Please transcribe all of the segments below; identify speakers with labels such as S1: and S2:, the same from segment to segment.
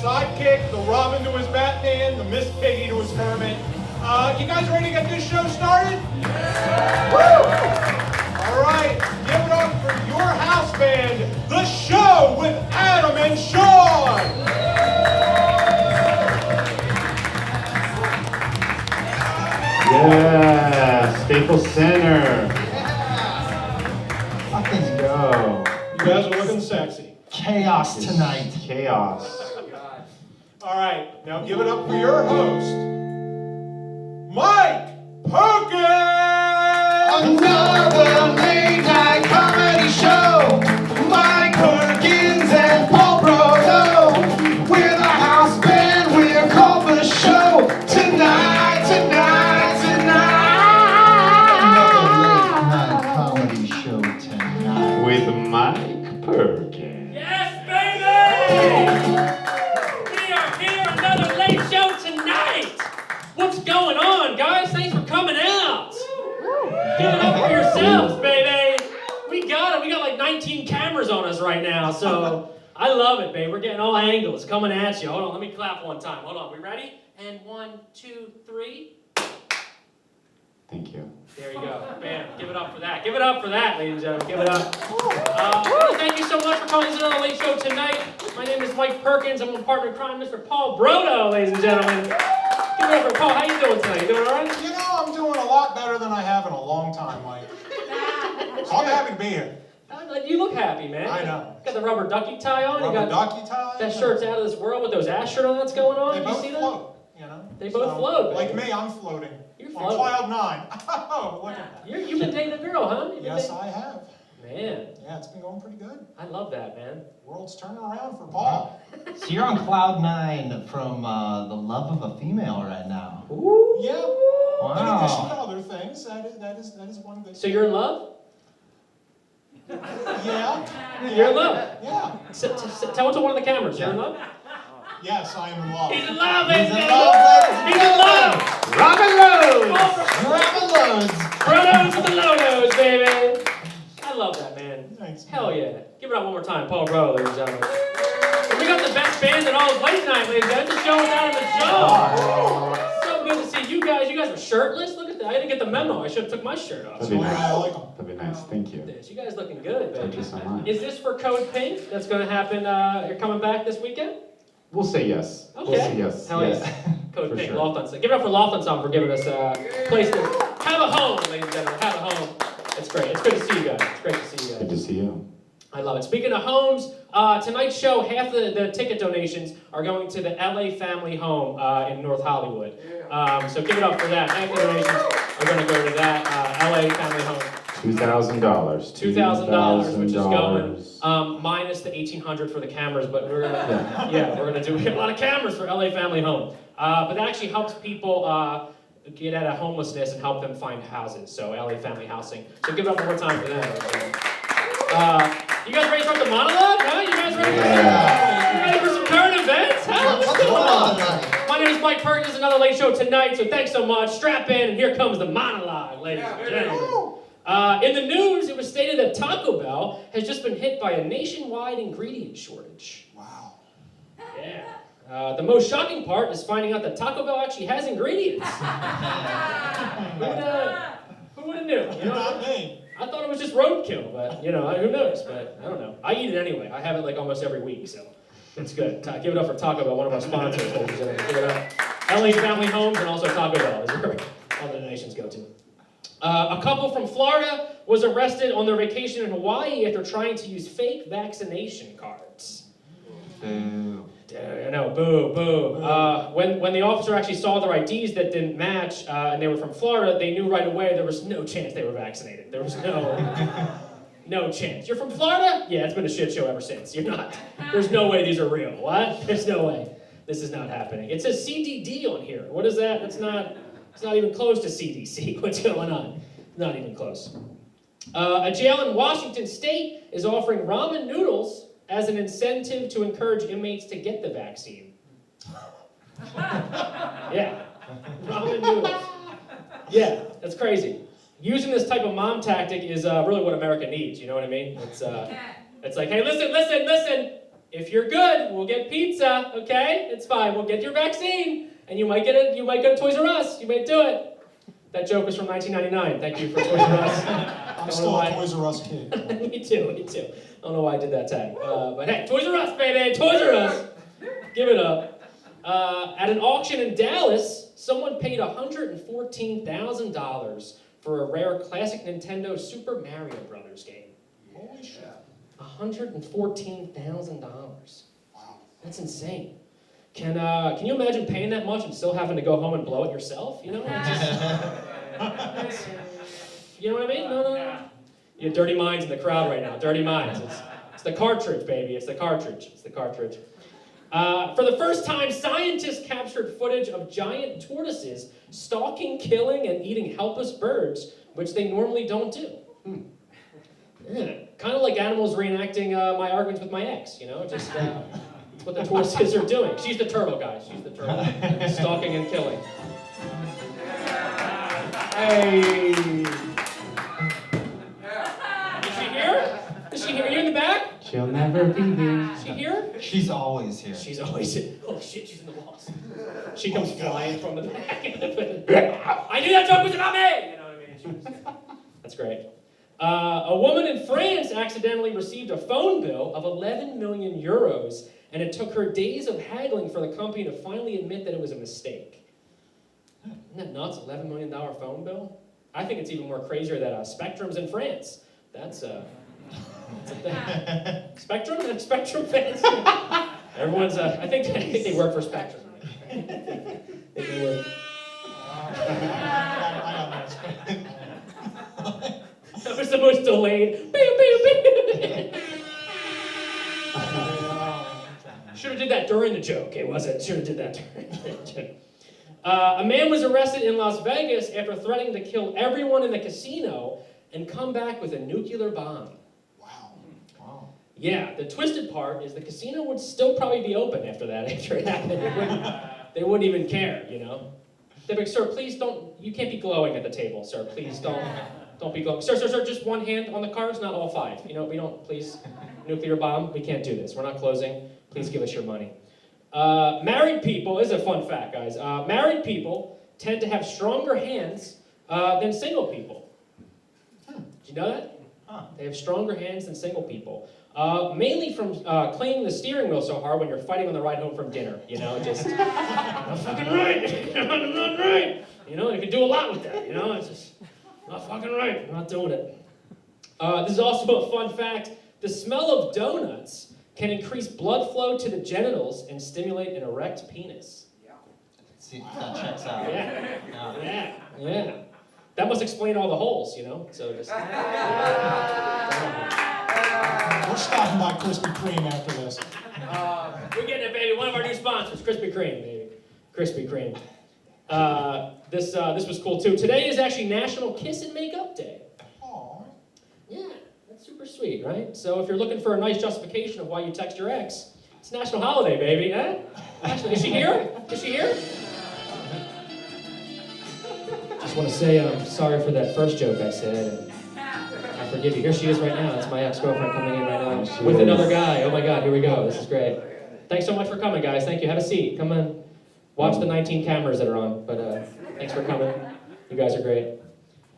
S1: sidekick, the Robin to his Batman, the Miss Piggy to his Hermit. You guys ready to get this show started? Yeah. Woo! All right, give it up for your house band, The Show with Adam and Sean.
S2: Yeah, Staples Center. Let's go.
S1: You guys are looking sexy.
S3: Chaos tonight.
S2: Chaos.
S1: All right, now give it up for your host, Mike Perkins!
S3: Another late night comedy show. Mike Perkins and Paul Brodo. We're the house band, we're called The Show. Tonight, tonight, tonight. Another late night comedy show tonight.
S2: With Mike Perkins.
S4: Yes, baby! We are here, another late show tonight. What's going on, guys? Thanks for coming out. Give it up for yourselves, baby. We got it. We got like 19 cameras on us right now, so I love it, baby. We're getting all angles coming at you. Hold on, let me clap one time. Hold on, we ready? And 1, 2, 3.
S2: Thank you.
S4: There you go. Bam. Give it up for that. Give it up for that, ladies and gentlemen. Give it up. Thank you so much for coming to the late show tonight. My name is Mike Perkins. I'm a partner in crime, Mr. Paul Brodo, ladies and gentlemen. Give it up for Paul. How you doing tonight? You doing all right?
S1: You know, I'm doing a lot better than I have in a long time, Mike. So I'm happy to be here.
S4: You look happy, man.
S1: I know.
S4: Got the rubber ducky tie on.
S1: Rubber
S4: You got
S1: ducky tie.
S4: that shirt's out of this world with those astronauts going on.
S1: They
S4: Did
S1: both
S4: you see that?
S1: float, you know.
S4: They both float,
S1: Like
S4: baby.
S1: me, I'm floating.
S4: You're
S1: On
S4: floating.
S1: cloud 9. Oh, look at that.
S4: You've been dating a girl, huh? You've been
S1: Yes,
S4: dating-
S1: I have.
S4: Man,
S1: Yeah, it's been going pretty good.
S4: I love that, man.
S1: World's turning around for Paul.
S3: So you're on cloud 9 from the love of a female right now.
S4: Ooh.
S1: Yeah. In addition to
S3: Wow.
S1: other things, that is one good.
S4: So you're in love?
S1: Yeah.
S4: You're in love?
S1: Yeah.
S4: Tell it to one of the cameras. You're in love?
S1: Yes, I am in love.
S4: He's in love, ladies
S3: He's
S4: and
S3: in
S4: gentlemen.
S3: love,
S4: He's in love.
S2: Robin Rose!
S3: Grabbing loads.
S4: Brodos with the low-nos, baby. I love that, man.
S1: Thanks.
S4: Hell yeah. Give it up one more time, Paul Brodo, ladies and gentlemen. We got the best band in all of late night, ladies and gentlemen. The show is out of the show. So good to see you guys. You guys are shirtless. Look at that. I didn't get the memo. I should have took my shirt off.
S2: That'd be
S1: That's why I
S2: nice.
S1: like 'em.
S2: That'd be nice. Thank you.
S4: You guys looking good, baby.
S2: Thank you so much.
S4: Is this for Code Pink? That's going to happen. You're coming back this weekend?
S2: We'll say yes.
S4: Okay.
S2: We'll say yes.
S4: Hell
S2: yes.
S4: yeah. Code
S2: For
S4: Pink,
S2: sure.
S4: Loft Ensemble. Give it up for Loft Ensemble for giving us a place to have a home, ladies and gentlemen. Have a home. It's great. It's good to see you guys. It's great to see you guys.
S2: Good to see you.
S4: I love it. Speaking of homes, tonight's show, half the ticket donations are going to the LA Family Home in North Hollywood. So give it up for that. Half the donations are going to go to that LA Family Home.
S2: $2,000.
S4: $2,000, which is going minus the $1,800 for the cameras, but we're gonna do we have a lot of cameras for LA Family Home. But that actually helps people get out of homelessness and help them find houses. So LA Family Housing. So give it up one more time for them. You guys ready to start the monologue? Huh? You guys ready? You ready for some current events? Huh? What's going on? My name is Mike Perkins. Another late show tonight. So thanks so much. Strap in, and here comes the monologue, ladies and gentlemen. In the news, it was stated that Taco Bell has just been hit by a nationwide ingredient shortage.
S1: Wow.
S4: Yeah. The most shocking part is finding out that Taco Bell actually has ingredients. Who would have knew? You know,
S1: Not me.
S4: I thought it was just roadkill, but you know, who knows? But I don't know. I eat it anyway. I have it like almost every week, so it's good. Give it up for Taco Bell, one of our sponsors. Ladies and gentlemen. Give it up. LA Family Homes and also Taco Bell is where all the donations go to. A couple from Florida was arrested on their vacation in Hawaii after trying to use fake vaccination cards.
S3: Boo.
S4: I know, boo, boo. When the officer actually saw their IDs that didn't match, and they were from Florida, they knew right away there was no chance they were vaccinated. There was no chance. You're from Florida? Yeah, it's been a shit show ever since. You're not. There's no way these are real. What? There's no way. This is not happening. It says CDD on here. What is that? It's not even close to CDC. What's going on? Not even close. A jail in Washington State is offering ramen noodles as an incentive to encourage inmates to get the vaccine. Yeah, ramen noodles. Yeah, that's crazy. Using this type of mom tactic is really what America needs, you know what I mean? It's like, hey, listen, If you're good, we'll get pizza, okay? It's fine. We'll get your vaccine. And you might go to Toys R Us. You might do it. That joke was from 1999. Thank you for Toys R Us.
S5: I'm still a Toys R Us kid.
S4: Me too. I don't know why I did that tag. But hey, Toys R Us, baby! Toys R Us! Give it up. At an auction in Dallas, someone paid $114,000 for a rare classic Nintendo Super Mario Brothers game.
S5: Holy shit.
S4: $114,000.
S5: Wow.
S4: That's insane. Can you imagine paying that much and still having to go home and blow it yourself? You know? You know what I mean? No. You have dirty minds in the crowd right now. Dirty minds. It's the cartridge, baby. It's the cartridge. For the first time, scientists captured footage of giant tortoises stalking, killing, and eating helpless birds, which they normally don't do. Yeah. Kind of like animals reenacting my arguments with my ex, you know? Just it's what the tortoises are doing. She's the turtle, guys. She's the turtle. Stalking and killing.
S5: Hey.
S4: Is she here? Is she here? Are you in the back?
S2: She'll never be here.
S4: Is she here?
S3: She's always here.
S4: She's always in. Oh shit, she's in the walls. She comes flying from the back. I knew that joke was about me! You know what I mean? That's great. A woman in France accidentally received a phone bill of 11 million euros, and it took her days of haggling for the company to finally admit that it was a mistake. Isn't that nuts? $11 million phone bill? I think it's even more crazier that Spectrum's in France. That's a thing. Spectrum fans? Everyone's, I think they work for Spectrum. I think they work. That was the most delayed. Should have did that during the joke. It wasn't. Should have did that during the joke. A man was arrested in Las Vegas after threatening to kill everyone in the casino and come back with a nuclear bomb.
S5: Wow.
S4: Yeah, the twisted part is the casino would still probably be open after that. After it happened, they wouldn't even care, you know. They'd be like, sir, please don't. You can't be glowing at the table, sir. Please don't be glowing. Sir, just one hand on the cards, not all five. You know, we don't. Please, nuclear bomb. We can't do this. We're not closing. Please give us your money. Married people, this is a fun fact, guys. Married people tend to have stronger hands than single people. Did you know that? They have stronger hands than single people. Mainly from cleaning the steering wheel so hard when you're fighting on the ride home from dinner. You know, just, not fucking right. Not right. You know, you can do a lot with that. You know, it's just not fucking right. I'm not doing it. This is also a fun fact. The smell of donuts can increase blood flow to the genitals and stimulate an erect penis.
S3: See, that checks out.
S4: Yeah. That must explain all the holes, you know? So just...
S5: We're stopping by Krispy Kreme after this.
S4: We're getting it, baby. One of our new sponsors, Krispy Kreme, baby. Krispy Kreme. This was cool, too. Today is actually National Kiss and Make Up Day.
S5: Aw.
S4: Yeah, that's super sweet, right? So if you're looking for a nice justification of why you text your ex, it's National Holiday, baby, eh? Actually, is she here? Is she here? Just want to say I'm sorry for that first joke I said, and I forgive you. Here she is right now. It's my ex-girlfriend coming in right now with another guy. Oh my God, here we go. This is great. Thanks so much for coming, guys. Thank you. Have a seat. Come on. Watch the 19 cameras that are on, but thanks for coming. You guys are great.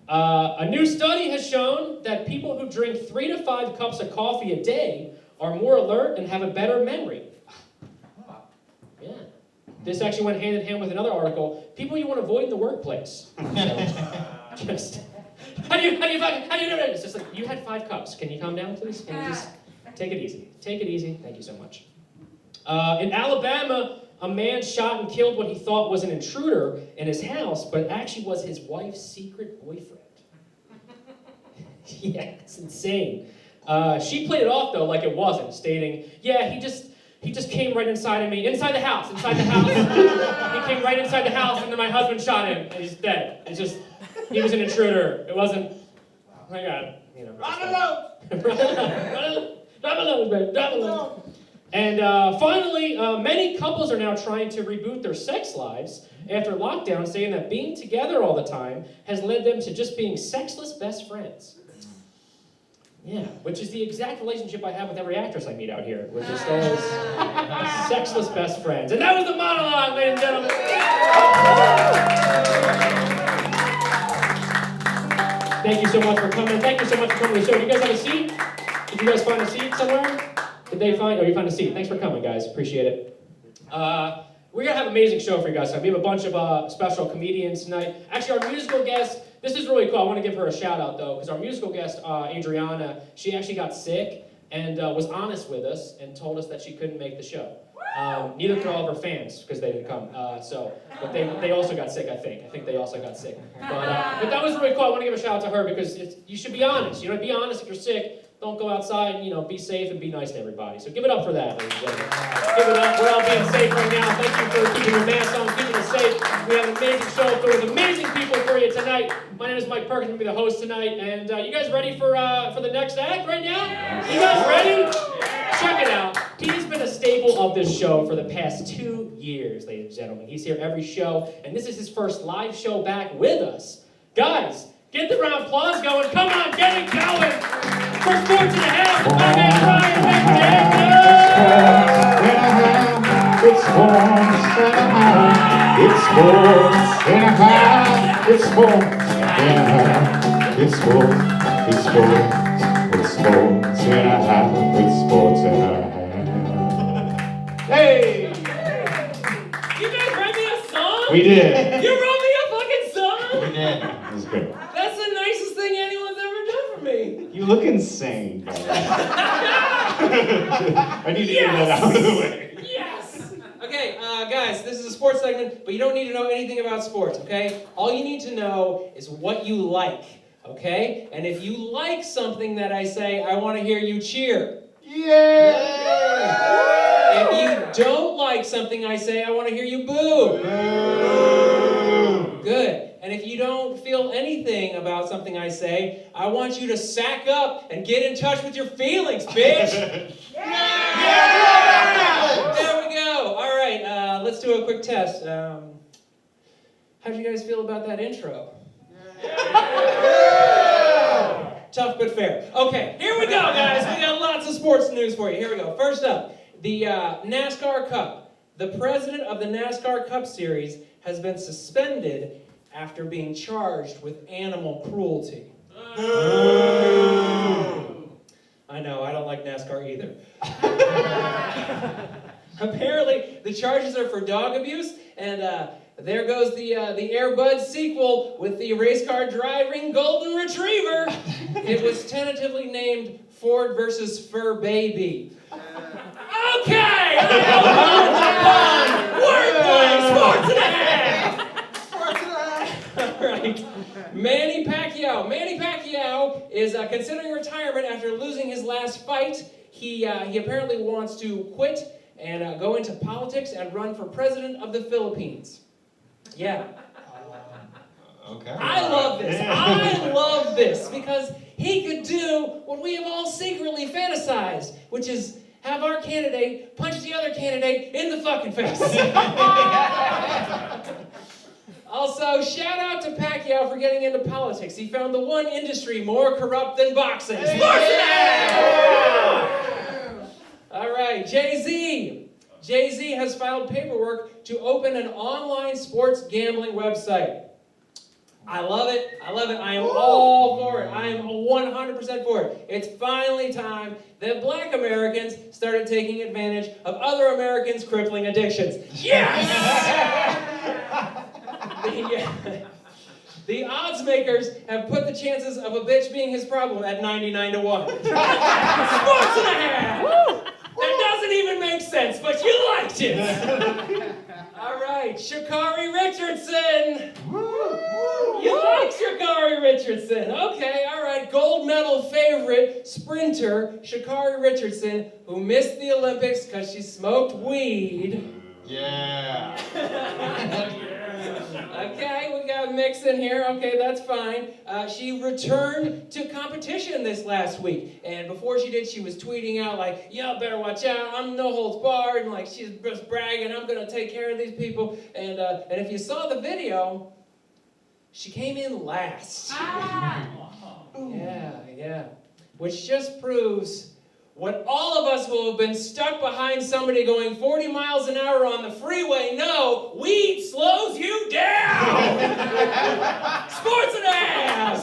S4: A new study has shown that people who drink 3 to 5 cups of coffee a day are more alert and have a better memory. Yeah. This actually went hand in hand with another article. People you want to avoid in the workplace. So, just how do you do it? It's just like, you had 5 cups. Can you calm down, please? Can you just take it easy? Take it easy. Thank you so much. In Alabama, a man shot and killed what he thought was an intruder in his house, but it actually was his wife's secret boyfriend. Yeah, it's insane. She played it off though like it wasn't, stating, "Yeah, he just came right inside of me, inside the house. He came right inside the house, and then my husband shot him, and he's dead. It's just, he was an intruder. It wasn't. Oh my God, you know." Run alone, baby, run alone. And finally, many couples are now trying to reboot their sex lives after lockdown, saying that being together all the time has led them to just being sexless best friends. Yeah, which is the exact relationship I have with every actress I meet out here. We're just all sexless best friends. And that was the monologue, ladies and gentlemen. Thank you so much for coming. Thank you so much for coming to the show. Do you guys have a seat? Did you guys find a seat somewhere? Did they find? Oh, you found a seat. Thanks for coming, guys. Appreciate it. We're going to have an amazing show for you guys tonight. We have a bunch of special comedians tonight. Actually, our musical guest, this is really cool. I want to give her a shout out, though, because our musical guest, Adriana, she actually got sick and was honest with us and told us that she couldn't make the show. Neither could all of her fans, because they didn't come. But they also got sick, I think. I think they also got sick. But that was really cool. I want to give a shout out to her because you should be honest. You know, be honest if you're sick. Don't go outside and, be safe and be nice to everybody. So give it up for that, ladies and gentlemen. Give it up. We're all being safe right now. Thank you for keeping your masks on, keeping us safe. We have an amazing show filled with amazing people for you tonight. My name is Mike Perkins. I'm going to be the host tonight. And you guys ready for the next act right now? You guys ready? Check it out. He's been a staple of this show for the past 2 years, ladies and gentlemen. He's here every show, and this is his first live show back with us. Guys, get the round of applause going. Come on, get it going. For Sports in the House, my man Ryan McDaniel.
S3: It's sports in a half. It's sports in a half. It's sports in a half. It's sports. It's sports. It's sports in a half. It's sports in a half. Hey!
S4: You guys write me a song?
S3: We did.
S4: You wrote me a fucking song?
S3: We did. It was good.
S4: That's the nicest thing anyone's ever done for me.
S3: You look insane. I need to get that out of the way.
S4: Yes! Okay, guys, this is a sports segment, but you don't need to know anything about sports, okay? All you need to know is what you like, okay? And if you like something that I say, I want to hear you cheer.
S3: Yeah!
S4: If you don't like something I say, I want to hear you boo.
S3: Boo!
S4: Good. And if you don't feel anything about something I say, I want you to sack up and get in touch with your feelings, bitch. There we go. All right, let's do a quick test. How'd you guys feel about that intro? Tough but fair. Okay, here we go, guys. We got lots of sports news for you. Here we go. First up, the NASCAR Cup. The president of the NASCAR Cup Series has been suspended after being charged with animal cruelty. I know, I don't like NASCAR either. Apparently, the charges are for dog abuse, and there goes the Air Bud sequel with the race car driving golden retriever. It was tentatively named Ford versus Fur Baby. Okay! Wordplay! Sports and a half! All right. Manny Pacquiao is considering retirement after losing his last fight. He apparently wants to quit and go into politics and run for president of the Philippines. Yeah.
S3: Okay.
S4: I love this. I love this because he could do what we have all secretly fantasized, which is have our candidate punch the other candidate in the fucking face. Also, shout out to Pacquiao for getting into politics. He found the one industry more corrupt than boxing. Sports! All right, Jay-Z. Jay-Z has filed paperwork to open an online sports gambling website. I love it. I love it. I am all for it. I am 100% for it. It's finally time that Black Americans started taking advantage of other Americans' crippling addictions. Yes! The odds makers have put the chances of a bitch being his problem at 99 to 1. Sports and a half! That doesn't even make sense, but you liked it. All right, Sha'Carri Richardson. You like Sha'Carri Richardson. Okay, all right. Gold medal favorite sprinter Sha'Carri Richardson, who missed the Olympics because she smoked weed.
S3: Yeah.
S4: Okay, we got a mix in here. Okay, that's fine. She returned to competition this last week. And before she did, she was tweeting out like, y'all better watch out. I'm no holds barred. And like, she's just bragging, I'm going to take care of these people. And if you saw the video, she came in last. Yeah. which just proves what all of us who have been stuck behind somebody going 40 miles an hour on the freeway know: weed slows you down! Sports and ass!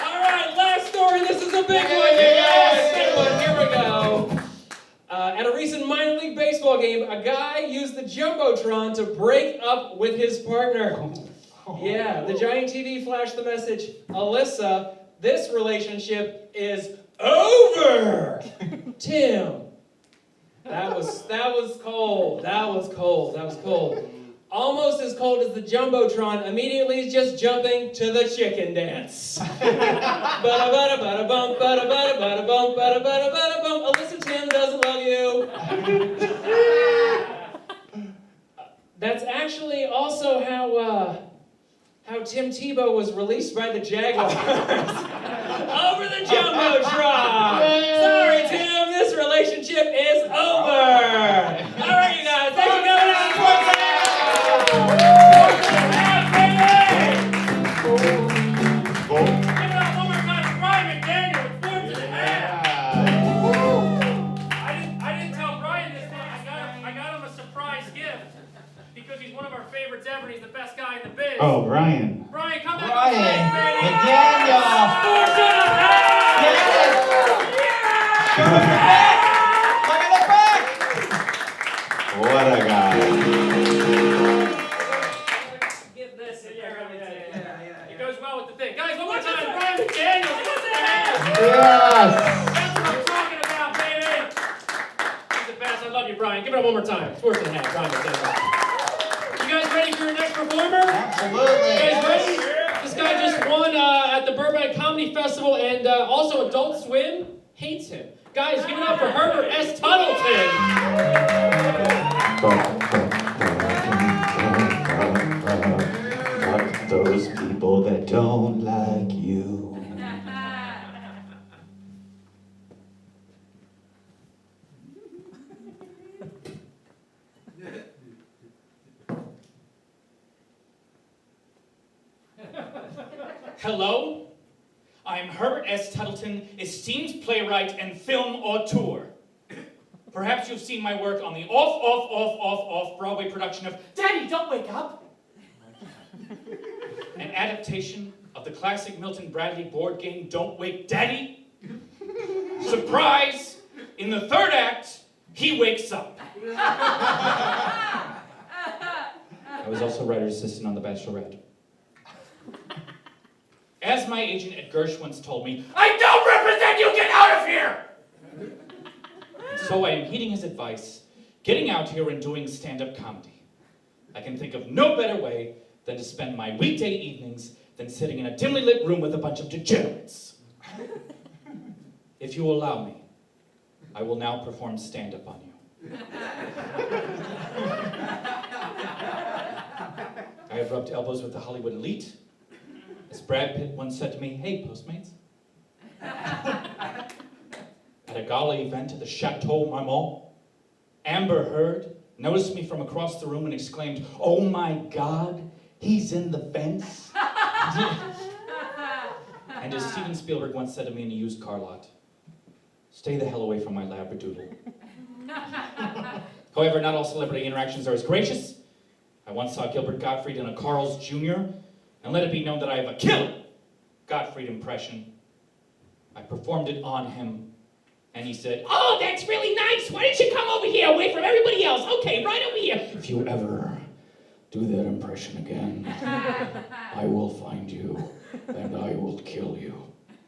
S4: All right, last story. This is a big one, you guys. Big one. Here we go. At a recent minor league baseball game, a guy used the Jumbotron to break up with his partner. Yeah, the giant TV flashed the message, "Alyssa, this relationship is over." Tim. That was cold. That was cold. Almost as cold as the Jumbotron immediately is just jumping to the chicken dance. Bada-bada-bada-bump, bada-bada-bada-bump, bada-bada-bada-bump. Alyssa, Tim doesn't love you. That's actually also how Tim Tebow was released by the Jaguars. Over the Jumbotron. Sorry, Tim, this relationship is over. All right, you guys, thanks for coming out. Give it up one more time for Brian McDaniel with Sports and a Half. I didn't tell Brian this one. I got him a surprise gift because he's one of our favorites ever. And he's the best guy in the biz.
S3: Oh, Brian.
S4: Brian, come back.
S3: Brian.
S4: Baby.
S3: McDaniel.
S4: Sports and a Half.
S3: Look at the back. What a guy.
S4: Get this in there. It goes well with the thing. Guys, one more time. Brian McDaniel. Sports and a Half.
S3: Yes.
S4: That's what I'm talking about, baby. He's the best. I love you, Brian. Give it up one more time. Sports and a Half. Brian McDaniel. You guys ready for your next performer?
S3: Absolutely.
S4: You guys ready? This guy just won at the Burbank Comedy Festival, and also Adult Swim hates him. Guys, give it up for Herbert S. Tuttleton.
S3: Fuck those people that don't like you.
S6: Hello, I'm Herbert S. Tuttleton, esteemed playwright and film auteur. Perhaps you've seen my work on the off Broadway production of Daddy, Don't Wake Up! An adaptation of the classic Milton Bradley board game Don't Wake Daddy. Surprise! In the third act, he wakes up.
S4: I was also writer's assistant on The Bachelorette.
S6: As my agent at Gersh once told me, I don't represent you, get out of here! So I am heeding his advice, getting out here and doing stand-up comedy. I can think of no better way than to spend my weekday evenings than sitting in a dimly lit room with a bunch of degenerates. If you allow me, I will now perform stand-up on you. I have rubbed elbows with the Hollywood elite. As Brad Pitt once said to me, hey, Postmates. At a gala event at the Chateau Marmont, Amber Heard noticed me from across the room and exclaimed, oh my God, he's in the fence. And as Steven Spielberg once said to me in a used car lot, stay the hell away from my Labradoodle. However, not all celebrity interactions are as gracious. I once saw Gilbert Gottfried in a Carl's Jr., and let it be known that I have a killer Gottfried impression. I performed it on him, and he said, oh, that's really nice. Why didn't you come over here away from everybody else? Okay, right over here. If you ever do that impression again, I will find you, and I will kill you.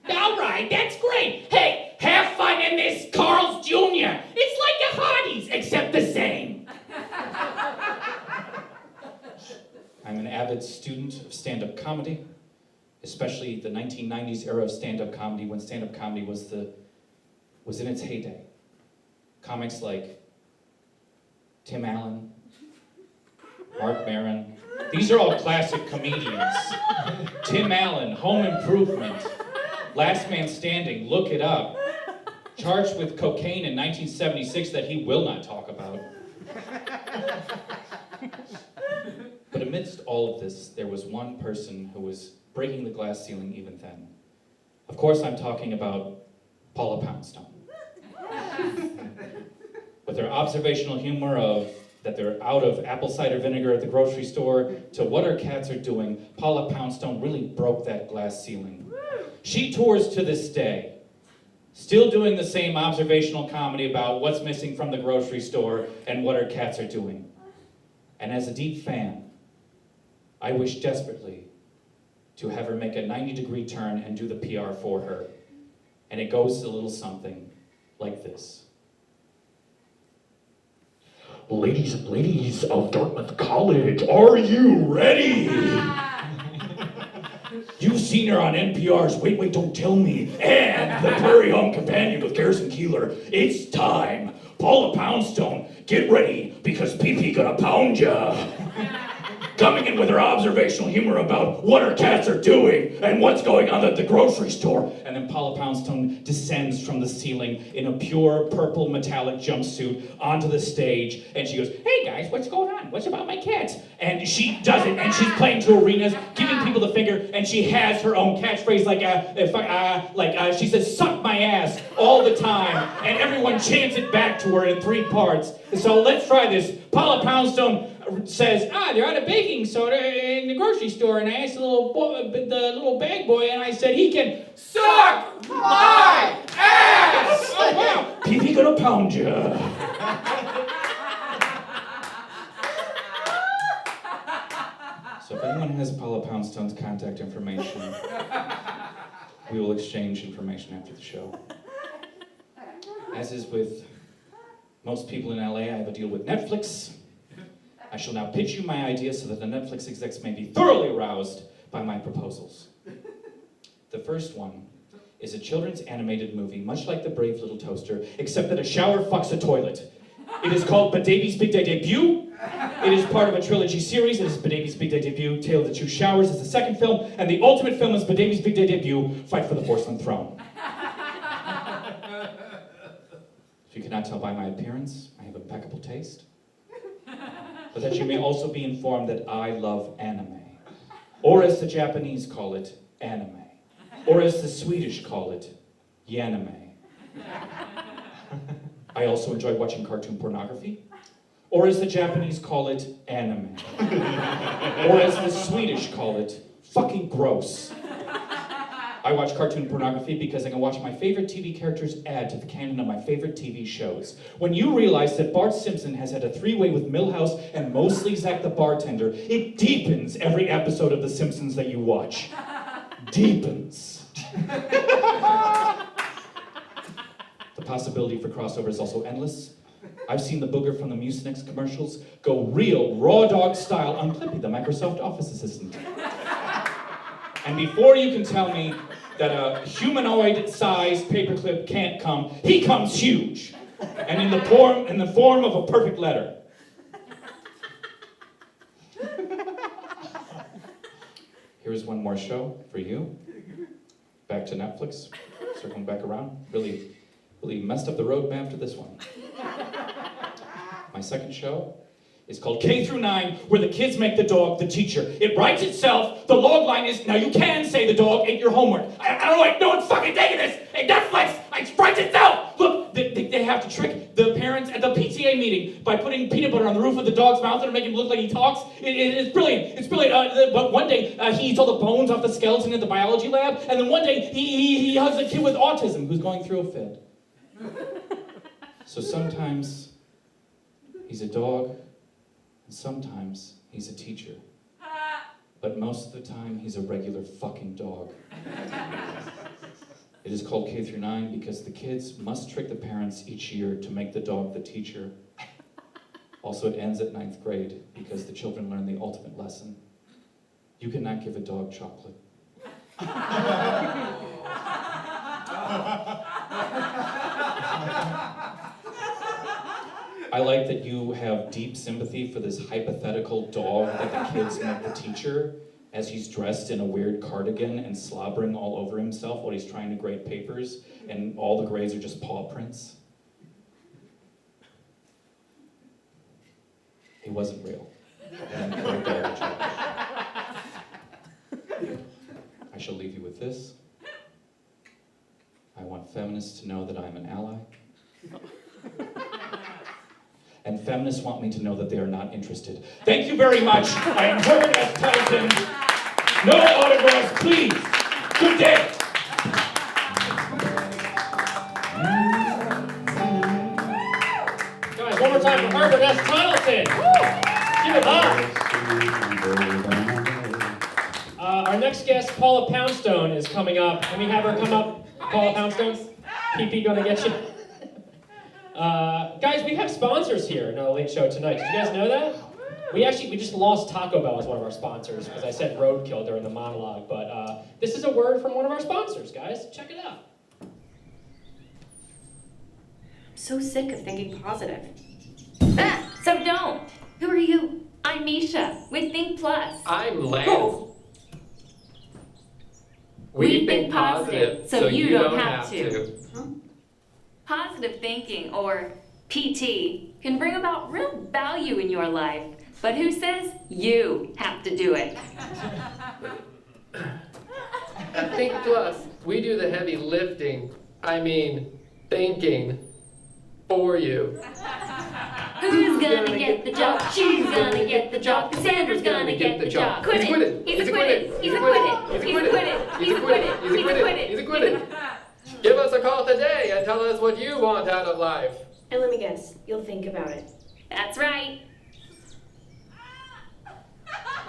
S6: All right, that's great. Hey, have fun in this Carl's Jr. It's like a Hardee's, except the same. I'm an avid student of stand-up comedy, especially the 1990s era of stand-up comedy, when stand-up comedy was in its heyday. Comics like Tim Allen, Mark Maron, these are all classic comedians. Tim Allen, Home Improvement, Last Man Standing, look it up. Charged with cocaine in 1976 that he will not talk about. But amidst all of this, there was one person who was breaking the glass ceiling even then. Of course, I'm talking about Paula Poundstone. With her observational humor of that they're out of apple cider vinegar at the grocery store to what our cats are doing, Paula Poundstone really broke that glass ceiling. She tours to this day, still doing the same observational comedy about what's missing from the grocery store and what her cats are doing. And as a deep fan, I wish desperately to have her make a 90-degree turn and do the PR for her. And it goes a little something like this.
S7: Ladies and ladies of Dartmouth College, are you ready? You've seen her on NPR's Wait, Wait, Don't Tell Me and The Prairie Home Companion with Garrison Keillor. It's time. Paula Poundstone, get ready because PP gonna pound ya. Coming in with her observational humor about what her cats are doing and what's going on at the grocery store.
S6: And then Paula Poundstone descends from the ceiling in a pure purple metallic jumpsuit onto the stage, and she goes, "Hey guys, what's going on? What's about my cats?" And she does it, and she's playing to arenas, giving people the finger, and she has her own catchphrase she says, "Suck my ass," all the time, and everyone chants it back to her in 3 parts. So let's try this. Paula Poundstone says, they're out of baking soda in the grocery store, and I asked the little bag boy, and I said, he can suck my ass! Oh, wow.
S7: PP gonna pound ya.
S6: So if anyone has Paula Poundstone's contact information, we will exchange information after the show. As is with most people in LA, I have a deal with Netflix. I shall now pitch you my idea so that the Netflix execs may be thoroughly aroused by my proposals. The first one is a children's animated movie, much like The Brave Little Toaster, except that a shower fucks a toilet. It is called Badavy's Big Day Debut. It is part of a trilogy series. It is Badavy's Big Day Debut, Tale of the Two Showers is the second film, and the ultimate film is Badavy's Big Day Debut, Fight for the Porcelain Throne. If you cannot tell by my appearance, I have impeccable taste. But that you may also be informed that I love anime. Or as the Japanese call it, anime. Or as the Swedish call it, yanime. I also enjoy watching cartoon pornography. Or as the Japanese call it, anime. Or as the Swedish call it, fucking gross. I watch cartoon pornography because I can watch my favorite TV characters add to the canon of my favorite TV shows. When you realize that Bart Simpson has had a 3-way with Milhouse and mostly Zach the bartender, it deepens every episode of The Simpsons that you watch. Deepens. The possibility for crossover is also endless. I've seen the booger from the Mucinex commercials go real raw dog style on Clippy, the Microsoft Office assistant. And before you can tell me that a humanoid-sized paperclip can't come, he comes huge, and in the form of a perfect letter. Here's one more show for you. Back to Netflix, circling back around. Really messed up the roadmap to this one. My second show is called K through 9, where the kids make the dog the teacher. It writes itself. The log line is, now you can say the dog ate your homework. I don't know, no one's fucking taking this. Hey, Netflix, it writes itself. Look, they have to trick the parents at the PTA meeting by putting peanut butter on the roof of the dog's mouth and make him look like he talks. It's brilliant. It's brilliant. But one day, he eats all the bones off the skeleton at the biology lab, and then one day, he hugs a kid with autism who's going through a fit. So sometimes, he's a dog, and sometimes he's a teacher. But most of the time, he's a regular fucking dog. It is called K through 9 because the kids must trick the parents each year to make the dog the teacher. Also, it ends at 9th grade because the children learn the ultimate lesson. You cannot give a dog chocolate. I like that you have deep sympathy for this hypothetical dog that the kids make the teacher as he's dressed in a weird cardigan and slobbering all over himself while he's trying to grade papers, and all the grades are just paw prints. He wasn't real. I shall leave you with this. want feminists to know that I'm an ally. And feminists want me to know that they are not interested. Thank you very much. I am Herbert S. Pelton. No autographs, please. Good day.
S4: Guys, one more time for Herbert S. Tunnelton. Give it up. Our next guest, Paula Poundstone, is coming up. Can we have her come up? Paula Poundstone? PP gonna get you. Guys, we have sponsors here in our late show tonight. Did you guys know that? We just lost Taco Bell as one of our sponsors because I said roadkill during the monologue. But this is a word from one of our sponsors, guys. Check it out.
S8: I'm so sick of thinking positive.
S9: So don't. Who are you? I'm Mischa with Think Plus.
S10: I'm Lance.
S8: Oh.
S10: We think positive, so you don't have to.
S8: Huh?
S9: Positive thinking, or PT, can bring about real value in your life. But who says you have to do it?
S10: At Think Plus, we do the heavy lifting, thinking, for you.
S9: Who's gonna get the job? She's gonna get the job. Cassandra's gonna get the job. Quit it. He's acquitted. He's acquitted. He's acquitted. He's acquitted. He's acquitted.
S10: He's acquitted. Give us a call today and tell us what you want out of life.
S8: And let me guess, you'll think about it.
S9: That's right.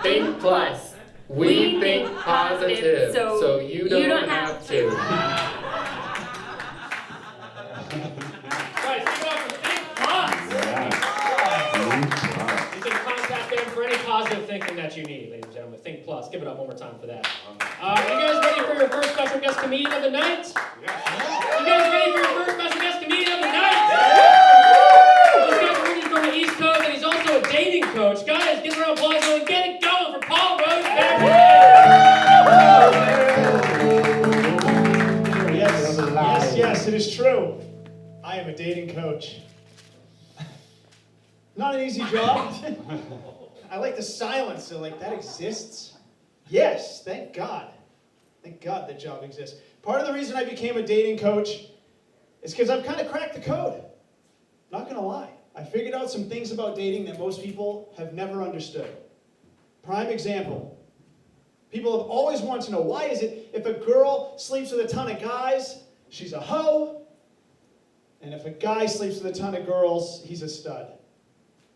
S10: Think Plus. We think positive, so you don't have to.
S4: Guys, give it up for Think Plus. You can contact them for any positive thinking that you need, ladies and gentlemen. Think Plus. Give it up one more time for that. Are you guys ready for your first special guest comedian of the night? You guys ready for your first special guest comedian of the night? This guy's originally from the East Coast, and he's also a dating coach. Guys, give a round of applause and get it going for Paul Roseberry.
S5: Yes, it is true. I am a dating coach. Not an easy job. I like the silence, so like that exists. Yes, thank God. Thank God that job exists. Part of the reason I became a dating coach is because I've kind of cracked the code. Not gonna lie. I figured out some things about dating that most people have never understood. Prime example. People have always wanted to know, why is it if a girl sleeps with a ton of guys, she's a hoe, and if a guy sleeps with a ton of girls, he's a stud?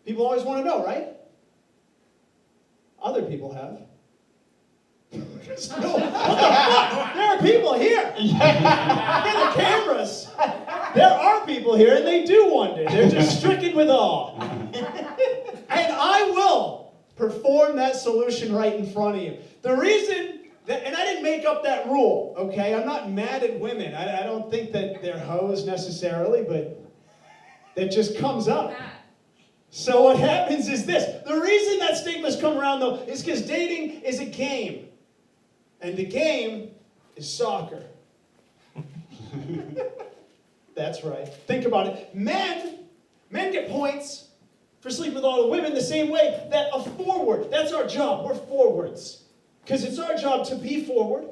S5: People always want to know, right? Other people have. No, what the fuck? There are people here. In the cameras. There are people here, and they do wonder. They're just stricken with awe. And I will perform that solution right in front of you. The reason that, and I didn't make up that rule, okay? I'm not mad at women. I don't think that they're hoes necessarily, but that just comes up. So what happens is this. The reason that stigma's come around, though, is because dating is a game. And the game is soccer. That's right. Think about it. Men get points for sleeping with all the women the same way that a forward, that's our job. We're forwards. Because it's our job to be forward,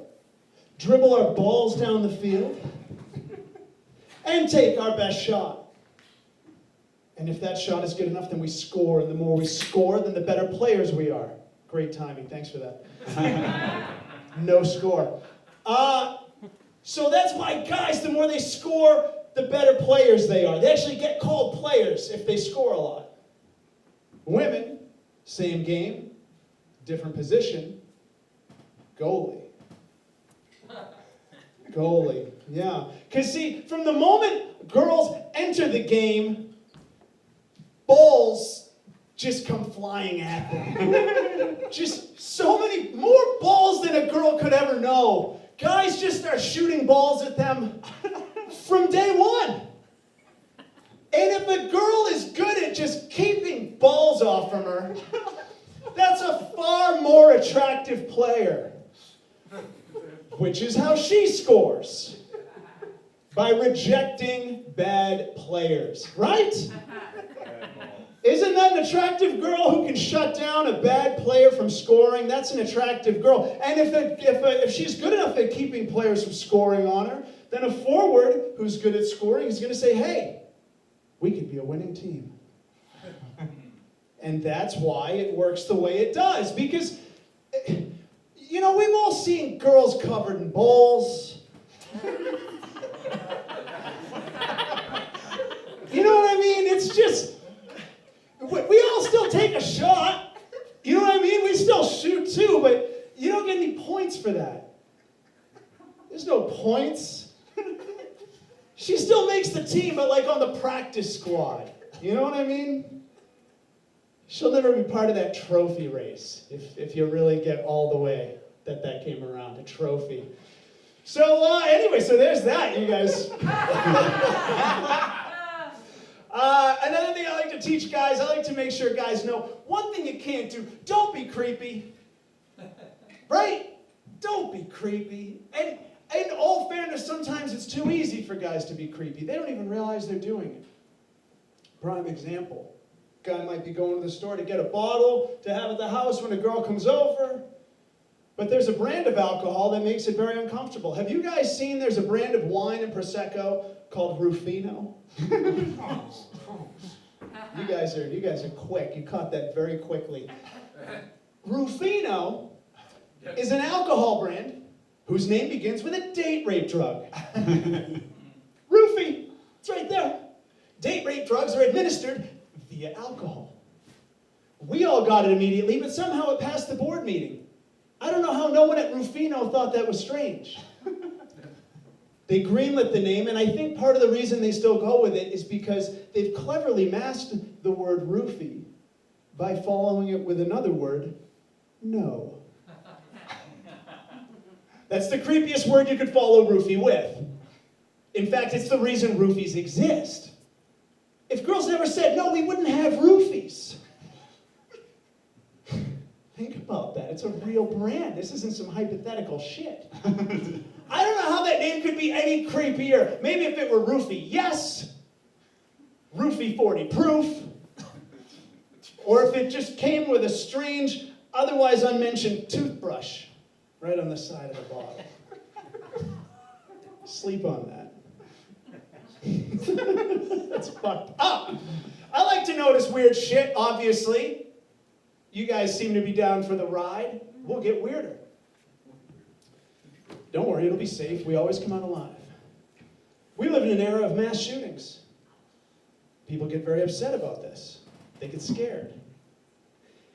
S5: dribble our balls down the field, and take our best shot. And if that shot is good enough, then we score. And the more we score, then the better players we are. Great timing. Thanks for that. No score. So that's why guys, the more they score, the better players they are. They actually get called players if they score a lot. Women, same game, different position. Goalie. Goalie, yeah. Because see, from the moment girls enter the game, balls just come flying at them. Just so many more balls than a girl could ever know. Guys just start shooting balls at them from day one. And if a girl is good at just keeping balls off from her, that's a far more attractive player. Which is how she scores. By rejecting bad players, right? Isn't that an attractive girl who can shut down a bad player from scoring? That's an attractive girl. And if she's good enough at keeping players from scoring on her, Then a forward who's good at scoring is going to say, hey, we could be a winning team. And that's why it works the way it does. Because, you know, we've all seen girls covered in balls. You know what I mean? It's just, we all still take a shot. You know what I mean? We still shoot too, but you don't get any points for that. There's no points. She still makes the team, but like on the practice squad. You know what I mean? She'll never be part of that trophy race, if you really get all the way that came around, a trophy. So anyway, so there's that, you guys. Another thing I like to teach guys, I like to make sure guys know, one thing you can't do, don't be creepy. Right? Don't be creepy. And in all fairness, sometimes it's too easy for guys to be creepy. They don't even realize they're doing it. Prime example. Guy might be going to the store to get a bottle to have at the house when a girl comes over. But there's a brand of alcohol that makes it very uncomfortable. Have you guys seen there's a brand of wine and Prosecco called Rufino? You guys are quick. You caught that very quickly. Rufino is an alcohol brand whose name begins with a date rape drug. Roofie, it's right there. Date rape drugs are administered via alcohol. We all got it immediately, but somehow it passed the board meeting. I don't know how no one at Rufino thought that was strange. They greenlit the name, and I think part of the reason they still go with it is because they've cleverly masked the word roofie by following it with another word, no. That's the creepiest word you could follow roofie with. In fact, it's the reason roofies exist. If girls never said no, we wouldn't have roofies. Think about that. It's a real brand. This isn't some hypothetical shit. I don't know how that name could be any creepier. Maybe if it were Roofie Yes, Roofie 40 Proof, or if it just came with a strange, otherwise unmentioned toothbrush right on the side of the bottle. Sleep on that. That's fucked up. I like to notice weird shit, obviously. You guys seem to be down for the ride. We'll get weirder. Don't worry, it'll be safe. We always come out alive. We live in an era of mass shootings. People get very upset about this. They get scared.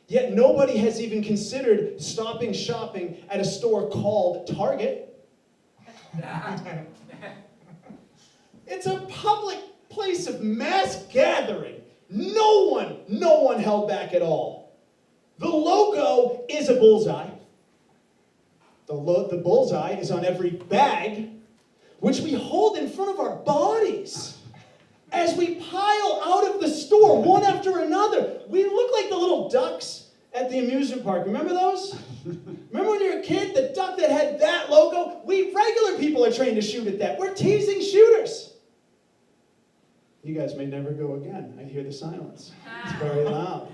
S5: Yet nobody has even considered stopping shopping at a store called Target. It's a public place of mass gathering. No one held back at all. The logo is a bullseye. The bullseye is on every bag, which we hold in front of our bodies. As we pile out of the store, one after another, we look like the little ducks at the amusement park. Remember those? Remember when you were a kid, the duck that had that logo? We regular people are trained to shoot at that. We're teasing shooters. You guys may never go again. I hear the silence. It's very loud.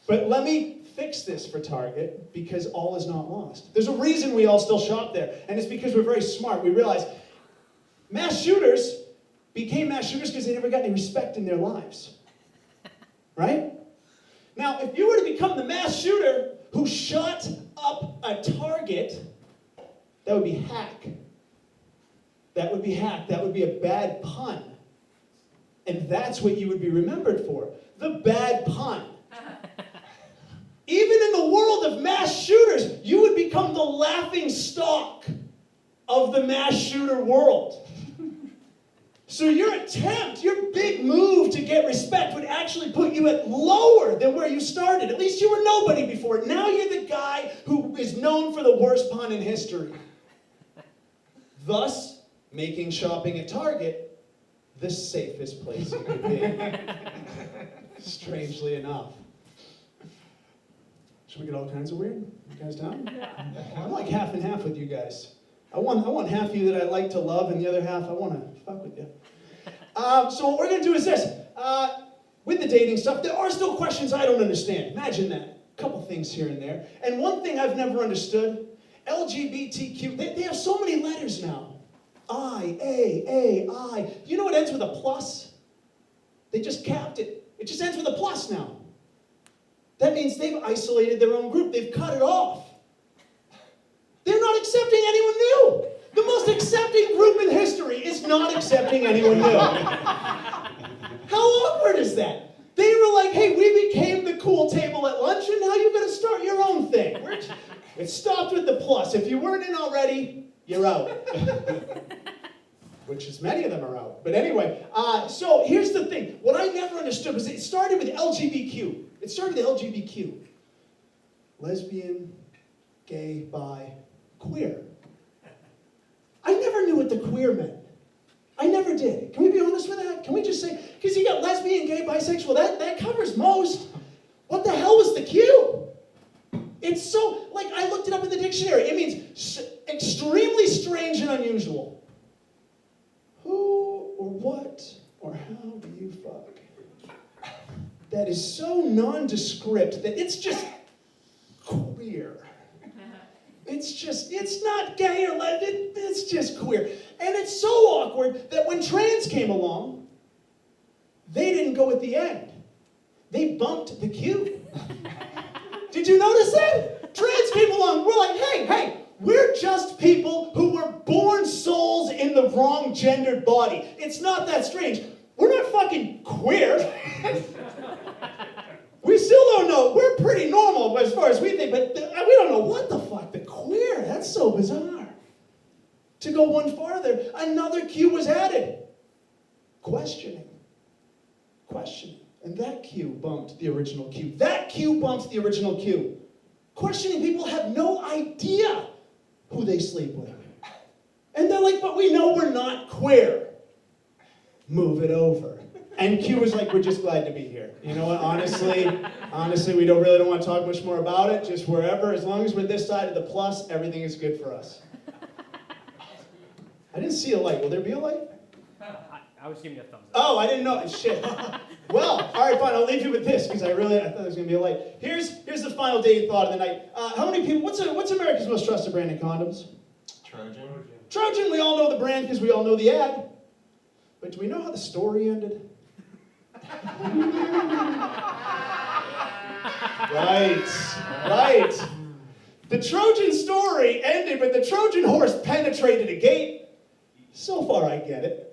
S5: But let me fix this for Target, because all is not lost. There's a reason we all still shop there, and it's because we're very smart. We realize mass shooters became mass shooters because they never got any respect in their lives. Right? Now, if you were to become the mass shooter who shot up a Target, that would be hack. That would be hack. That would be a bad pun. And that's what you would be remembered for. The bad pun. Even in the world of mass shooters, you would become the laughing stock of the mass shooter world. So your attempt, your big move to get respect would actually put you at lower than where you started. At least you were nobody before. Now you're the guy who is known for the worst pun in history. Thus, making shopping at Target the safest place it could be. Strangely enough. Should we get all kinds of weird? You guys down? I'm like half and half with you guys. I want half of you that I like to love, and the other half I want to fuck with you. So what we're going to do is this. With the dating stuff, there are still questions I don't understand. Imagine that. A couple things here and there. And one thing I've never understood, LGBTQ, they have so many letters now. I. You know what ends with a plus? They just capped it. It just ends with a plus now. That means they've isolated their own group. They've cut it off. They're not accepting anyone new. The most accepting group in history is not accepting anyone new. How awkward is that? They were like, hey, we became the cool table at lunch, and now you've got to start your own thing. It stopped with the plus. If you weren't in already, you're out. Which is many of them are out. But anyway, so here's the thing. What I never understood was it started with LGBTQ. It started with LGBTQ. Lesbian, gay, bi, queer. I never knew what the queer meant. I never did. Can we be honest with that? Can we just say, because you got lesbian, gay, bisexual, that covers most. What the hell was the Q? It's so, like, I looked it up in the dictionary. It means extremely strange and unusual. Who or what or how do you fuck? That is so nondescript that it's just queer. It's not gay or lesbian, it's just queer. And it's so awkward that when trans came along, they didn't go at the end. They bumped the Q. Did you notice that? Trans came along, we're like, hey, we're just people who were born souls in the wrong gendered body. It's not that strange. We're not fucking queer. We still don't know. We're pretty normal as far as we think, but we don't know what the fuck. The queer, that's so bizarre. To go one farther, another Q was added. Questioning. And that Q bumped the original Q. That Q bumps the original Q. Questioning people have no idea who they sleep with. And they're like, but we know we're not queer. Move it over. And Q was like, we're just glad to be here. You know what, honestly, we really don't want to talk much more about it. Just wherever, as long as we're this side of the plus, everything is good for us. I didn't see a light. Will there be a light?
S11: I was giving you a thumbs up.
S5: Oh, I didn't know. Shit. Well, all right, fine. I'll leave you with this because I thought there was going to be a light. Here's the final dating thought of the night. How many people? What's America's most trusted brand in condoms? Trojan. We all know the brand because we all know the ad. But do we know how the story ended? Right. The Trojan story ended, but the Trojan horse penetrated a gate. So far, I get it.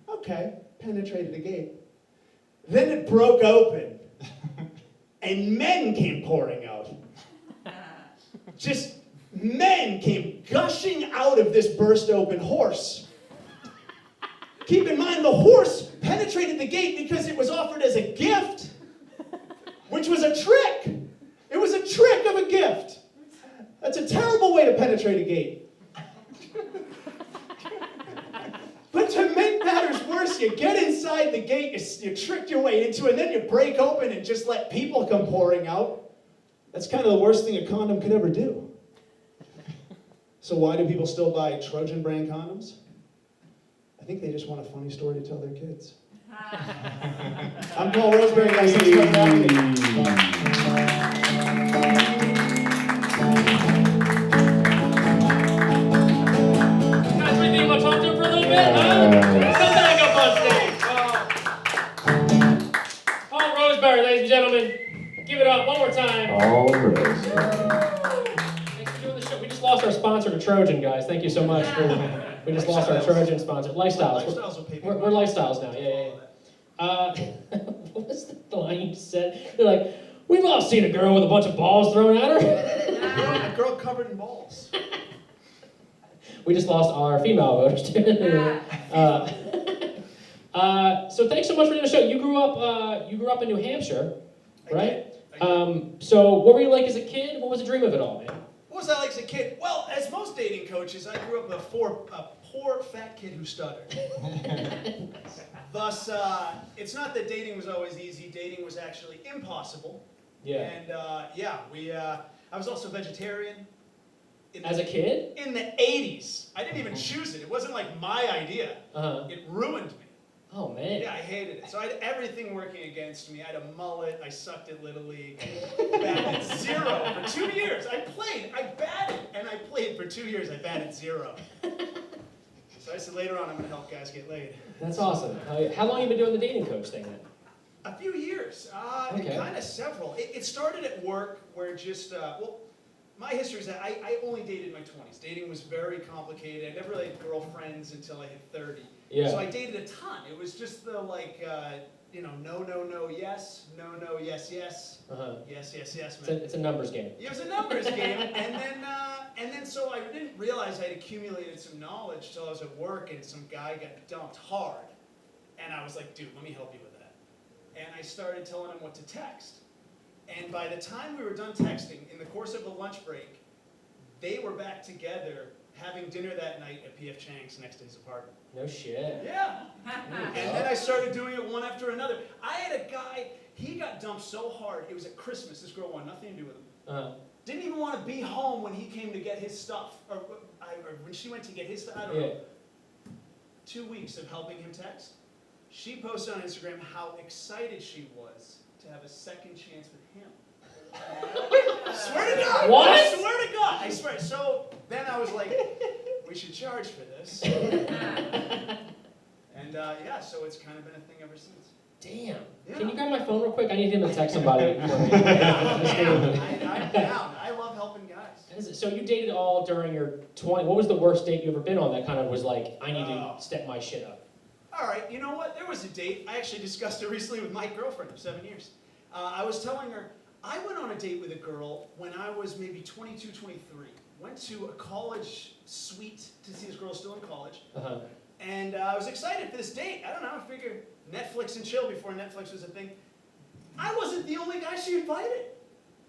S5: Okay, penetrated a gate. Then it broke open, and men came pouring out. Just men came gushing out of this burst open horse. Keep in mind, the horse penetrated the gate because it was offered as a gift, which was a trick. It was a trick of a gift. That's a terrible way to penetrate a gate. But to make matters worse, you get inside the gate, you tricked your way into it, and then you break open and just let people come pouring out. That's kind of the worst thing a condom could ever do. So why do people still buy Trojan brand condoms? I think they just want a funny story to tell their kids. I'm Paul Roseberry, guys. Thanks for having me.
S4: Guys, we think about talking to him for a little bit, huh? Come back up on stage. Paul Roseberry, ladies and gentlemen. Give it up one more time.
S2: All right.
S4: Thanks for doing the show. We just lost our sponsor to Trojan, guys. Thank you so much for. We just lost our Trojan sponsor. Lifestyles. We're Lifestyles now. Yeah. What was the line you said? They're like, we've all seen a girl with a bunch of balls thrown at her.
S5: A girl covered in balls.
S4: We just lost our female voters too. So thanks so much for doing the show. You grew up in New Hampshire, right? So what were you like as a kid? What was the dream of it all, man?
S5: What was I like as a kid? Well, as most dating coaches, I grew up with a poor fat kid who stuttered. Thus, it's not that dating was always easy. Dating was actually impossible.
S4: Yeah.
S5: And I was also vegetarian.
S4: As a kid?
S5: In the 80s. I didn't even choose it. It wasn't like my idea. It ruined me.
S4: Oh, man.
S5: Yeah, I hated it. So I had everything working against me. I had a mullet. I sucked at Little League. Batted 0 for 2 years. I batted, and I played for 2 years. I batted 0. So I said later on I'm going to help guys get laid.
S4: That's awesome. How long have you been doing the dating coach thing then?
S5: A few years,
S4: Okay.
S5: kind of several. It started at work where just, my history is that I only dated in my 20s. Dating was very complicated. I never really had girlfriends until I hit 30.
S4: Yeah.
S5: So I dated a ton. It was just the no, yes, no, yes, yes, yes, man.
S4: It's a numbers game.
S5: It was a numbers game, and then so I didn't realize I'd accumulated some knowledge till I was at work, and some guy got dumped hard, and I was like, dude, let me help you with that. And I started telling him what to text, and by the time we were done texting, in the course of a lunch break, they were back together having dinner that night at P.F. Chang's next to his apartment.
S4: No shit.
S5: Yeah. And then I started doing it one after another. I had a guy, he got dumped so hard, it was at Christmas. This girl wanted nothing to do with him. Didn't even want to be home when he came to get his stuff. Or when she went to get his stuff, I don't know. 2 weeks of helping him text. She posted on Instagram how excited she was to have a second chance with him. Swear to God!
S4: What?
S5: I swear to God! I swear. So then I was like, we should charge for this. And so it's kind of been a thing ever since.
S4: Damn.
S5: Yeah.
S4: Can you grab my phone real quick? I need him to text somebody.
S5: I'm down. I love helping guys.
S4: So you dated all during your 20s. What was the worst date you ever been on that kind of was like, I need to step my shit up?
S5: All right, you know what? There was a date. I actually discussed it recently with my girlfriend of 7 years. I was telling her, I went on a date with a girl when I was maybe 22, 23. Went to a college suite to see this girl still in college. And I was excited for this date. I don't know, I figured Netflix and chill before Netflix was a thing. I wasn't the only guy she invited.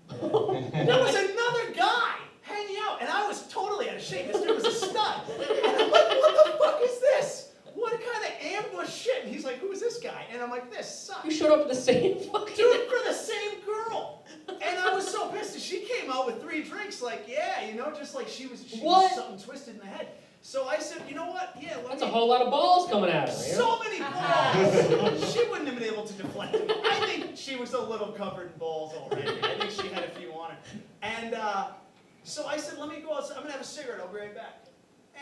S5: There was another guy hanging out, and I was totally out of shape. This dude was a stud. And I'm like, what the fuck is this? What kind of ambush shit? And he's like, who is this guy? And I'm like, this sucks.
S4: You showed up at the same fucking...
S5: Dude, for the same girl. And I was so pissed. She came out with 3 drinks, like, just like she was something twisted in the head. So I said, you know what? Yeah,
S4: That's a whole lot of balls coming at her.
S5: So many balls. She wouldn't have been able to deflect them. I think she was a little covered in balls already. I think she had a few on her. And so I said, let me go outside. I'm going to have a cigarette. I'll be right back.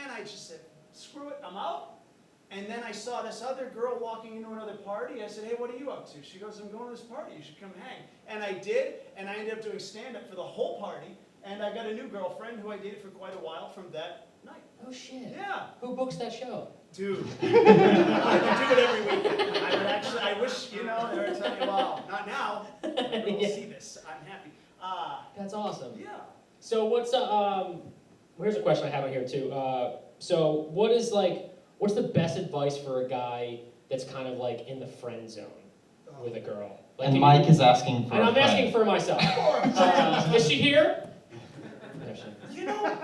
S5: And I just said, screw it. I'm out. And then I saw this other girl walking into another party. I said, hey, what are you up to? She goes, I'm going to this party. You should come hang. And I did. And I ended up doing stand-up for the whole party. And I got a new girlfriend who I dated for quite a while from that night.
S4: Oh, shit.
S5: Yeah.
S4: Who books that show?
S5: Dude. I would do it every weekend. I wish, they were telling you, well, not now. We'll see this. I'm happy.
S4: That's awesome.
S5: Yeah.
S4: So what's, here's a question I have on here too. So what's the best advice for a guy that's kind of like in the friend zone with a girl? Like,
S12: and Mike is asking for
S4: And I'm asking for myself. Is she here?
S5: You know,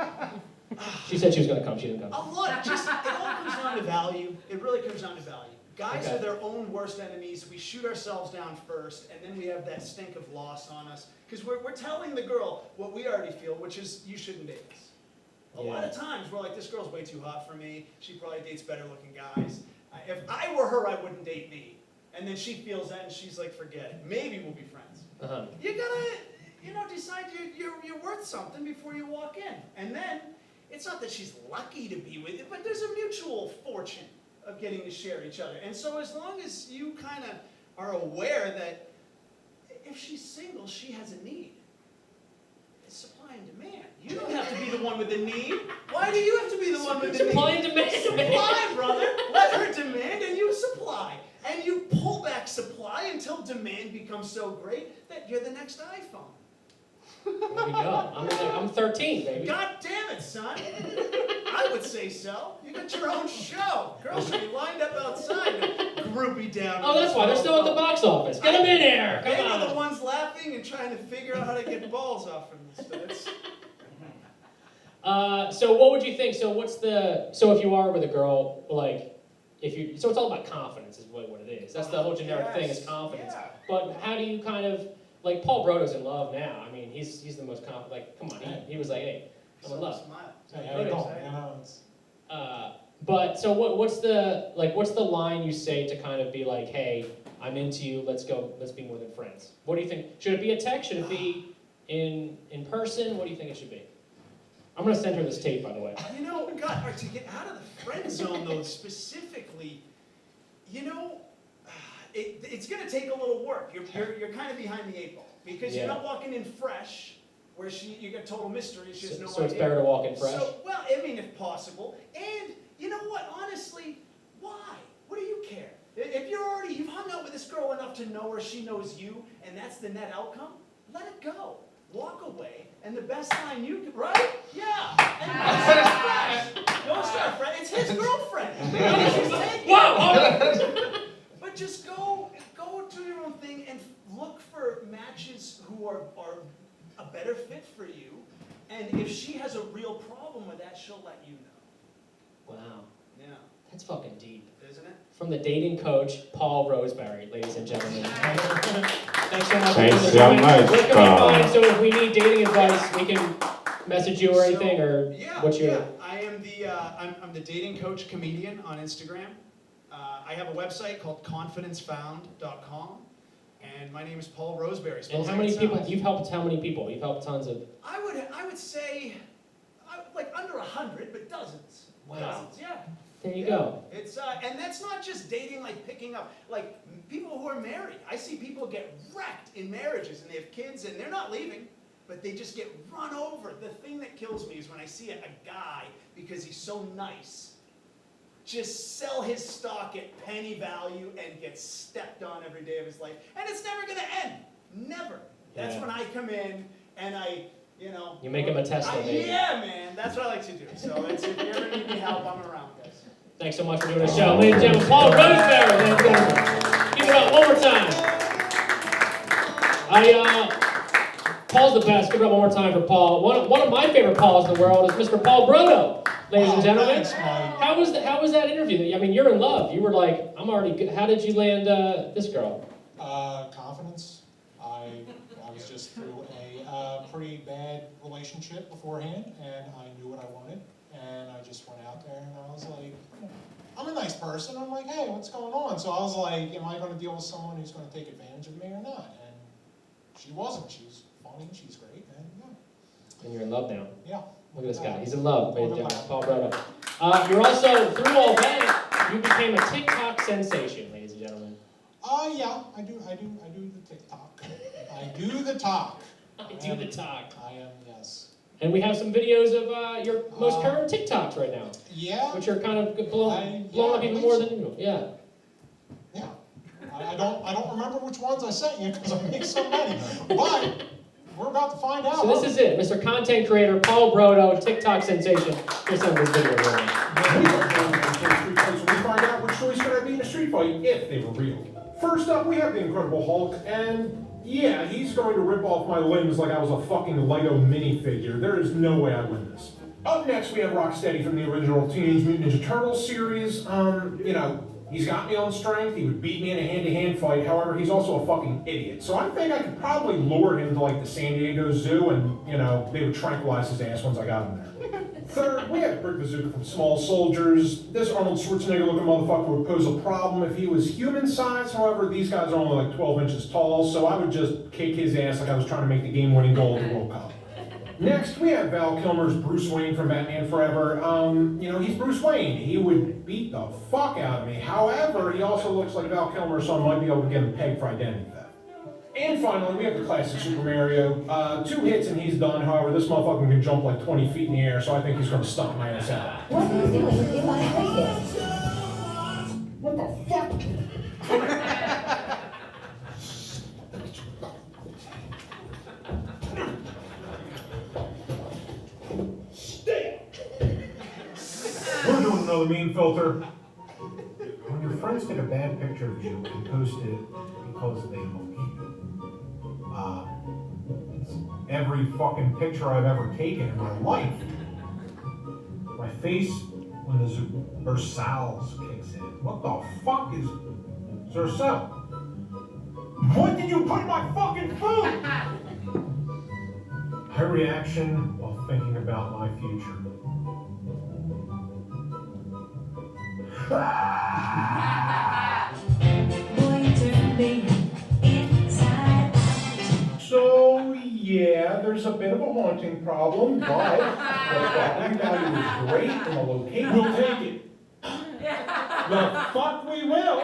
S4: she said she was going to come. She didn't come.
S5: it all comes down to value. It really comes down to value. Guys are their own worst enemies. We shoot ourselves down first, and then we have that stink of loss on us. Because we're telling the girl what we already feel, which is, you shouldn't date us. A lot of times, we're like, this girl's way too hot for me. She probably dates better-looking guys. If I were her, I wouldn't date me. And then she feels that, and she's like, forget it. Maybe we'll be friends. You gotta, decide you're worth something before you walk in. And then, it's not that she's lucky to be with you, but there's a mutual fortune of getting to share each other. And so as long as you kind of are aware that if she's single, she has a need. It's supply and demand. You don't have to be the one with the need. Why do you have to be the one with the need?
S4: Supply and demand.
S5: Supply, brother. Let her demand and you supply. And you pull back supply until demand becomes so great that you're the next iPhone.
S4: There we go. I'm 13, baby.
S5: God damn it, son. I would say so. You got your own show. Girls should be lined up outside to groupie down.
S4: Oh, that's why. They're still at the box office. Get them in here. Come
S5: They
S4: on.
S5: were the ones laughing and trying to figure out how to get balls off from this.
S4: So what would you think? So if you are with a girl, so it's all about confidence is what it is. That's the whole generic thing is confidence.
S5: Yeah.
S4: But how do you kind of, like Paul Brodo's in love now. I mean, he's the most confident, come on, he was like, hey, I'm in love.
S5: Smile.
S4: But so what's the line you say to kind of be like, hey, I'm into you, let's be more than friends? What do you think? Should it be a text? Should it be in person? What do you think it should be? I'm gonna send her this tape, by the way.
S5: You know, God, to get out of the friend zone, though, specifically, you know, it's going to take a little work. You're kind of behind the 8 ball because you're not walking in fresh, where you got total mystery. She has no idea.
S4: So it's better to walk in fresh?
S5: So, well, I mean, if possible. And you know what? Honestly, why? What do you care? If you've hung out with this girl enough to know her, she knows you, and that's the net outcome, let it go. Walk away, and the best line you can, right? Yeah. And don't start fresh. Don't start fresh. It's his girlfriend. She's taking it. But just go do your own thing and look for matches who are a better fit for you. And if she has a real problem with that, she'll let you know.
S4: Wow.
S5: Yeah.
S4: That's fucking deep.
S5: Isn't it?
S4: From the dating coach, Paul Roseberry, ladies and gentlemen. Thanks so much.
S12: Thanks so much,
S4: Where can we
S12: Paul.
S4: find, so if we need dating advice, we can message you or anything, or what's your...
S5: Yeah, I am I'm the dating coach comedian on Instagram. I have a website called confidencefound.com, and my name is Paul Roseberry.
S4: And how many people, you've helped how many people? You've helped tons of...
S5: I would say, like under 100, but dozens.
S4: Wow.
S5: Dozens, yeah.
S4: There you go.
S5: It's and that's not just dating, like picking up, like people who are married. I see people get wrecked in marriages and they have kids and they're not leaving, but they just get run over. The thing that kills me is when I see a guy, because he's so nice, just sell his stock at penny value and get stepped on every day of his life. And it's never gonna end. Never. That's when I come in and you make him a Tesla, baby. Yeah, man. That's what I like to do. So if you ever need any help, I'm around, guys.
S4: Thanks so much for doing the show. Ladies and gentlemen, Paul Roseberry. Ladies and gentlemen. Give it up one more time. Paul's the best. Give it up one more time for Paul. One of my favorite Pauls in the world is Mr. Paul Brodo. Ladies and gentlemen.
S13: Thanks, Mike.
S4: How was that interview? I mean, you're in love. You were like, I'm already good. How did you land this girl?
S13: Confidence. I was just through a pretty bad relationship beforehand, and I knew what I wanted, and I just went out there, and I was like, I'm a nice person. I'm like, hey, what's going on? So I was like, am I going to deal with someone who's going to take advantage of me or not? And she wasn't. She's funny. She's great, and yeah.
S4: And you're in love now.
S13: Yeah.
S4: Look at this guy. He's in love, ladies and gentlemen. Paul Brodo. You're also, through all that, you became a TikTok sensation, ladies and gentlemen.
S13: Yeah, I do the TikTok. I do the talk.
S4: I do the talk.
S13: I am, yes.
S4: And we have some videos of your most current TikToks right now.
S13: Yeah.
S4: Which are kind of blowing up even more than usual. Yeah.
S13: Yeah. I don't remember which ones I sent you because I make so many. But we're about to find out.
S4: So this is it, Mr. Content Creator Paul Brodo, TikTok sensation. Here's some of this video.
S14: We find out which choice could I be in a street fight if they were real. First up, we have the Incredible Hulk, and yeah, he's going to rip off my limbs like I was a fucking Lego minifigure. There is no way I win this. Up next, we have Rocksteady from the original Teenage Mutant Ninja Turtles series. He's got me on strength. He would beat me in a hand-to-hand fight. However, he's also a fucking idiot. So I think I could probably lure him to like the San Diego Zoo, and they would tranquilize his ass once I got him there. Third, we have Brick Bazooka from Small Soldiers. This Arnold Schwarzenegger-looking motherfucker would pose a problem if he was human-sized. However, these guys are only like 12 inches tall, so I would just kick his ass like I was trying to make the game-winning goal at the World Cup. Next, we have Val Kilmer's Bruce Wayne from Batman Forever. He's Bruce Wayne. He would beat the fuck out of me. However, he also looks like Val Kilmer, so I might be able to get him pegged for identity theft. And finally, we have the classic Super Mario. 2 hits and he's done. However, this motherfucker can jump like 20 feet in the air, so I think he's going to stomp my ass out.
S15: What are you doing in my face? What the fuck?
S14: We're doing another meme filter. When your friends take a bad picture of you and post it because they believe it. Every fucking picture I've ever taken in my life. My face when the Versailles kicks in. What the fuck is Versailles? What did you put in my fucking food? Her reaction while thinking about my future. So Yeah, there's a bit of a haunting problem, but the property value is great and the location.
S1: We'll take it.
S14: The fuck we will.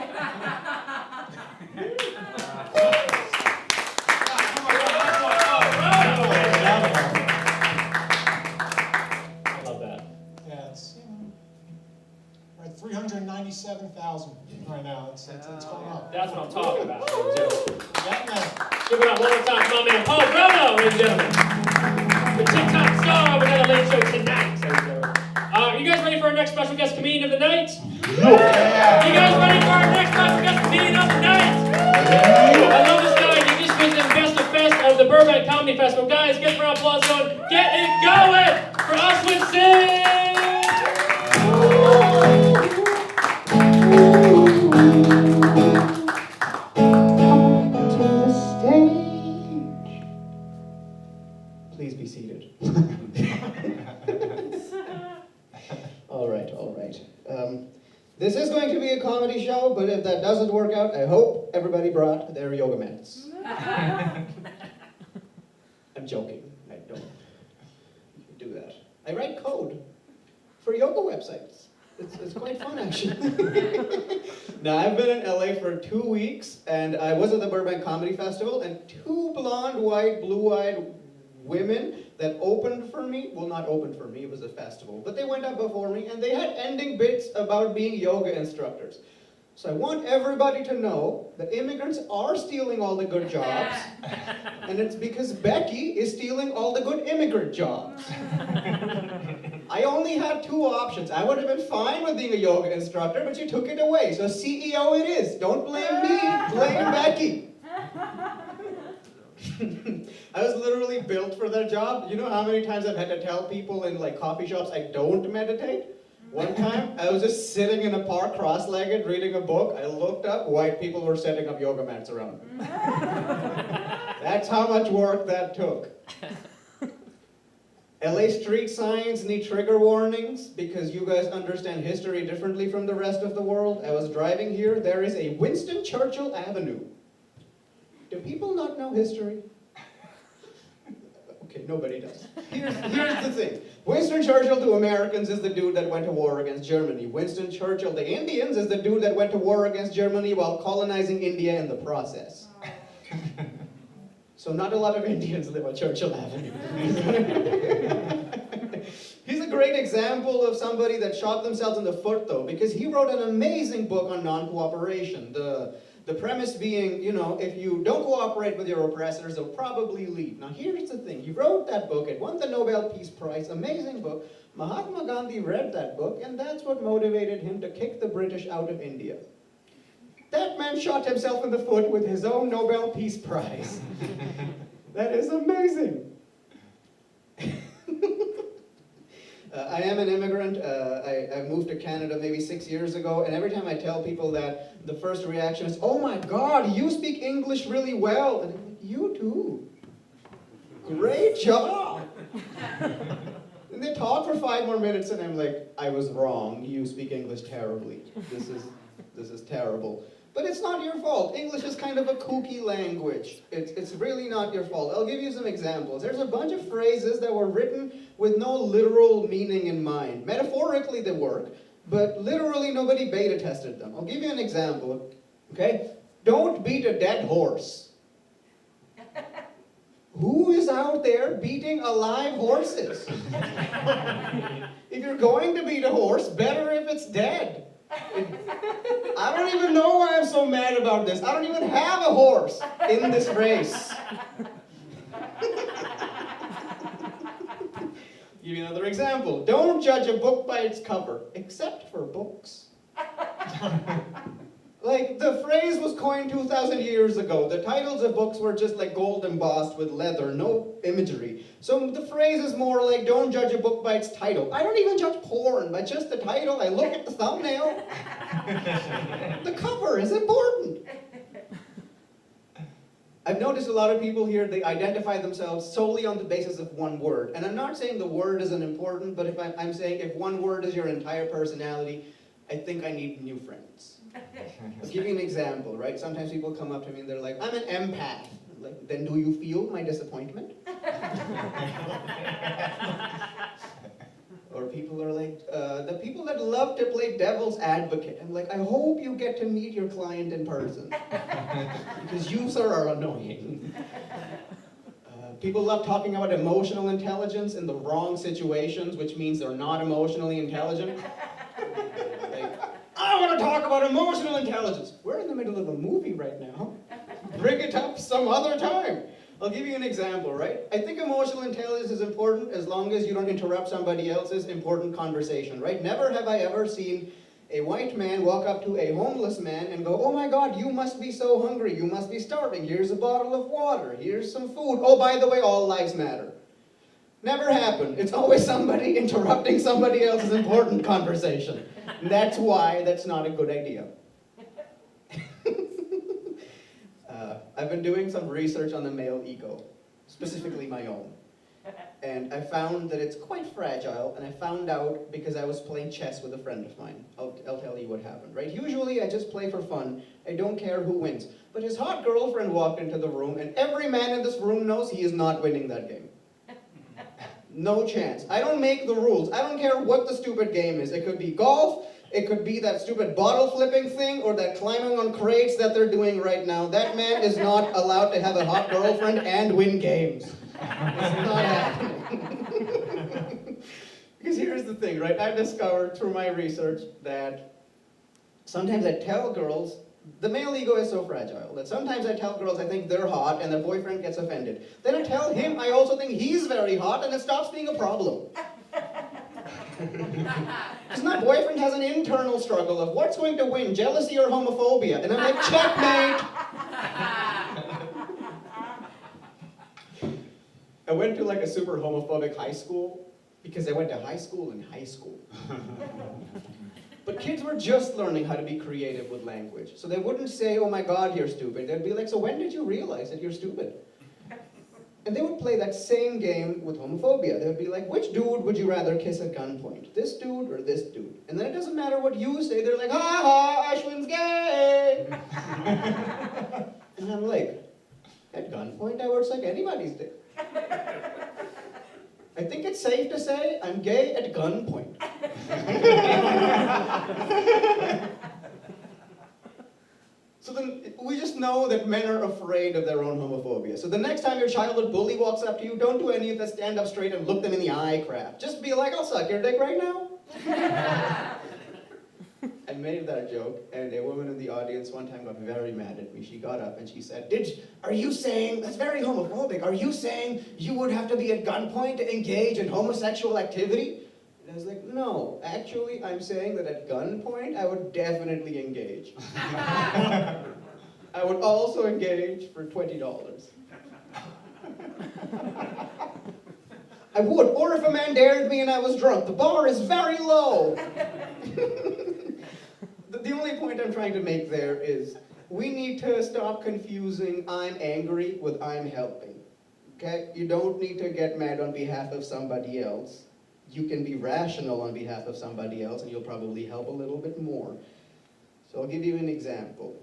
S4: I love that.
S13: Yeah, it's, we're at 397,000 right now. It's going up.
S4: That's what I'm talking about.
S13: Yeah, man.
S4: Give it up one more time to my man Paul Brodo, ladies and gentlemen. The TikTok star of another late show tonight, ladies and gentlemen. Are you guys ready for our next special guest comedian of the night?
S14: Yeah.
S4: You guys ready for our next special guest comedian of the night? I love this guy. He just was in Best of Fest of the Burbank Comedy Festival. Guys, get for applause going. Get it going for Ashwyn Singh!
S3: Please be seated. All right. This is going to be a comedy show, but if that doesn't work out, I hope everybody brought their yoga mats. I'm joking. I don't do that. I write code for yoga websites. It's quite fun, actually. Now, I've been in LA for 2 weeks, and I was at the Burbank Comedy Festival, and 2 blonde, white, blue-eyed women that opened for me, well, not opened for me, it was a festival, but they went up before me, and they had ending bits about being yoga instructors. So I want everybody to know that immigrants are stealing all the good jobs, and it's because Becky is stealing all the good immigrant jobs. I only had 2 options. I would have been fine with being a yoga instructor, but you took it away. So CEO it is. Don't blame me, blame Becky. I was literally built for that job. You know how many times I've had to tell people in like coffee shops I don't meditate? One time, I was just sitting in a park cross-legged reading a book. I looked up, white people were setting up yoga mats around me. That's how much work that took. LA street signs need trigger warnings because you guys understand history differently from the rest of the world. I was driving here. There is a Winston Churchill Avenue. Do people not know history? Okay, nobody does. Here's the thing. Winston Churchill to Americans is the dude that went to war against Germany. Winston Churchill to Indians is the dude that went to war against Germany while colonizing India in the process. So not a lot of Indians live on Churchill Avenue. He's a great example of somebody that shot themselves in the foot, though, because he wrote an amazing book on non-cooperation. The premise being, you know, if you don't cooperate with your oppressors, they'll probably leave. Now here's the thing, he wrote that book, it won the Nobel Peace Prize, amazing book. Mahatma Gandhi read that book, and that's what motivated him to kick the British out of India. That man shot himself in the foot with his own Nobel Peace Prize. That is amazing. I am an immigrant. I moved to Canada maybe 6 years ago, and every time I tell people that, the first reaction is, "Oh my God, you speak English really well." And I'm like, "You too. Great job." And they talk for 5 more minutes, and I'm like, "I was wrong. You speak English terribly. This is terrible." But it's not your fault. English is kind of a kooky language. It's really not your fault. I'll give you some examples. There's a bunch of phrases that were written with no literal meaning in mind. Metaphorically they work, but literally nobody beta tested them. I'll give you an example, okay? Don't beat a dead horse. Who is out there beating alive horses? If you're going to beat a horse, better if it's dead. I don't even know why I'm so mad about this. I don't even have a horse in this race. Give you another example. Don't judge a book by its cover, except for books. Like, the phrase was coined 2,000 years ago. The titles of books were just like gold embossed with leather, no imagery. So the phrase is more like, don't judge a book by its title. I don't even judge porn by just the title. I look at the thumbnail. The cover is important. I've noticed a lot of people here, they identify themselves solely on the basis of one word. And I'm not saying the word isn't important, but if I'm saying if one word is your entire personality, I think I need new friends. I'll give you an example, right? Sometimes people come up to me and they're like, "I'm an empath." I'm like, "Then do you feel my disappointment?" Or people are like, the people that love to play devil's advocate. I'm like, I hope you get to meet your client in person. Because you, sir, are annoying. People love talking about emotional intelligence in the wrong situations, which means they're not emotionally intelligent. Like, I want to talk about emotional intelligence. We're in the middle of a movie right now. Bring it up some other time. I'll give you an example, right? I think emotional intelligence is important as long as you don't interrupt somebody else's important conversation, right? Never have I ever seen a white man walk up to a homeless man and go, oh my God, you must be so hungry, you must be starving, here's a bottle of water, here's some food, oh, by the way, all lives matter. Never happened. It's always somebody interrupting somebody else's important conversation. And that's why that's not a good idea. I've been doing some research on the male ego, specifically my own. And I found that it's quite fragile, and I found out because I was playing chess with a friend of mine. I'll tell you what happened, right? Usually I just play for fun. I don't care who wins. But his hot girlfriend walked into the room, and every man in this room knows he is not winning that game. No chance. I don't make the rules. I don't care what the stupid game is. It could be golf, it could be that stupid bottle flipping thing, or that climbing on crates that they're doing right now. That man is not allowed to have a hot girlfriend and win games. It's not happening. Because here's the thing, right? I've discovered through my research that sometimes I tell girls, the male ego is so fragile that sometimes I tell girls I think they're hot and their boyfriend gets offended. Then I tell him I also think he's very hot and it stops being a problem. Because my boyfriend has an internal struggle of what's going to win, jealousy or homophobia? And I'm like, checkmate! I went to like a super homophobic high school because I went to high school in high school. But kids were just learning how to be creative with language. So they wouldn't say, oh my God, you're stupid. They'd be like, so when did you realize that you're stupid? And they would play that same game with homophobia. They would be like, which dude would you rather kiss at gunpoint? This dude or this dude? And then it doesn't matter what you say, they're like, ha ha, Ashwyn's gay! And I'm like, at gunpoint I would suck anybody's dick. I think it's safe to say I'm gay at gunpoint. So then we just know that men are afraid of their own homophobia. So the next time your childhood bully walks up to you, don't do any of the stand up straight and look them in the eye crap. Just be like, I'll suck your dick right now. I made that joke, and a woman in the audience one time got very mad at me. She got up and she said, are you saying, that's very homophobic, are you saying you would have to be at gunpoint to engage in homosexual activity? And I was like, no, actually I'm saying that at gunpoint I would definitely engage. I would also engage for $20. I would, or if a man dared me and I was drunk. The bar is very low. The only point I'm trying to make there is we need to stop confusing I'm angry with I'm helping. Okay? You don't need to get mad on behalf of somebody else. You can be rational on behalf of somebody else and you'll probably help a little bit more. So I'll give you an example.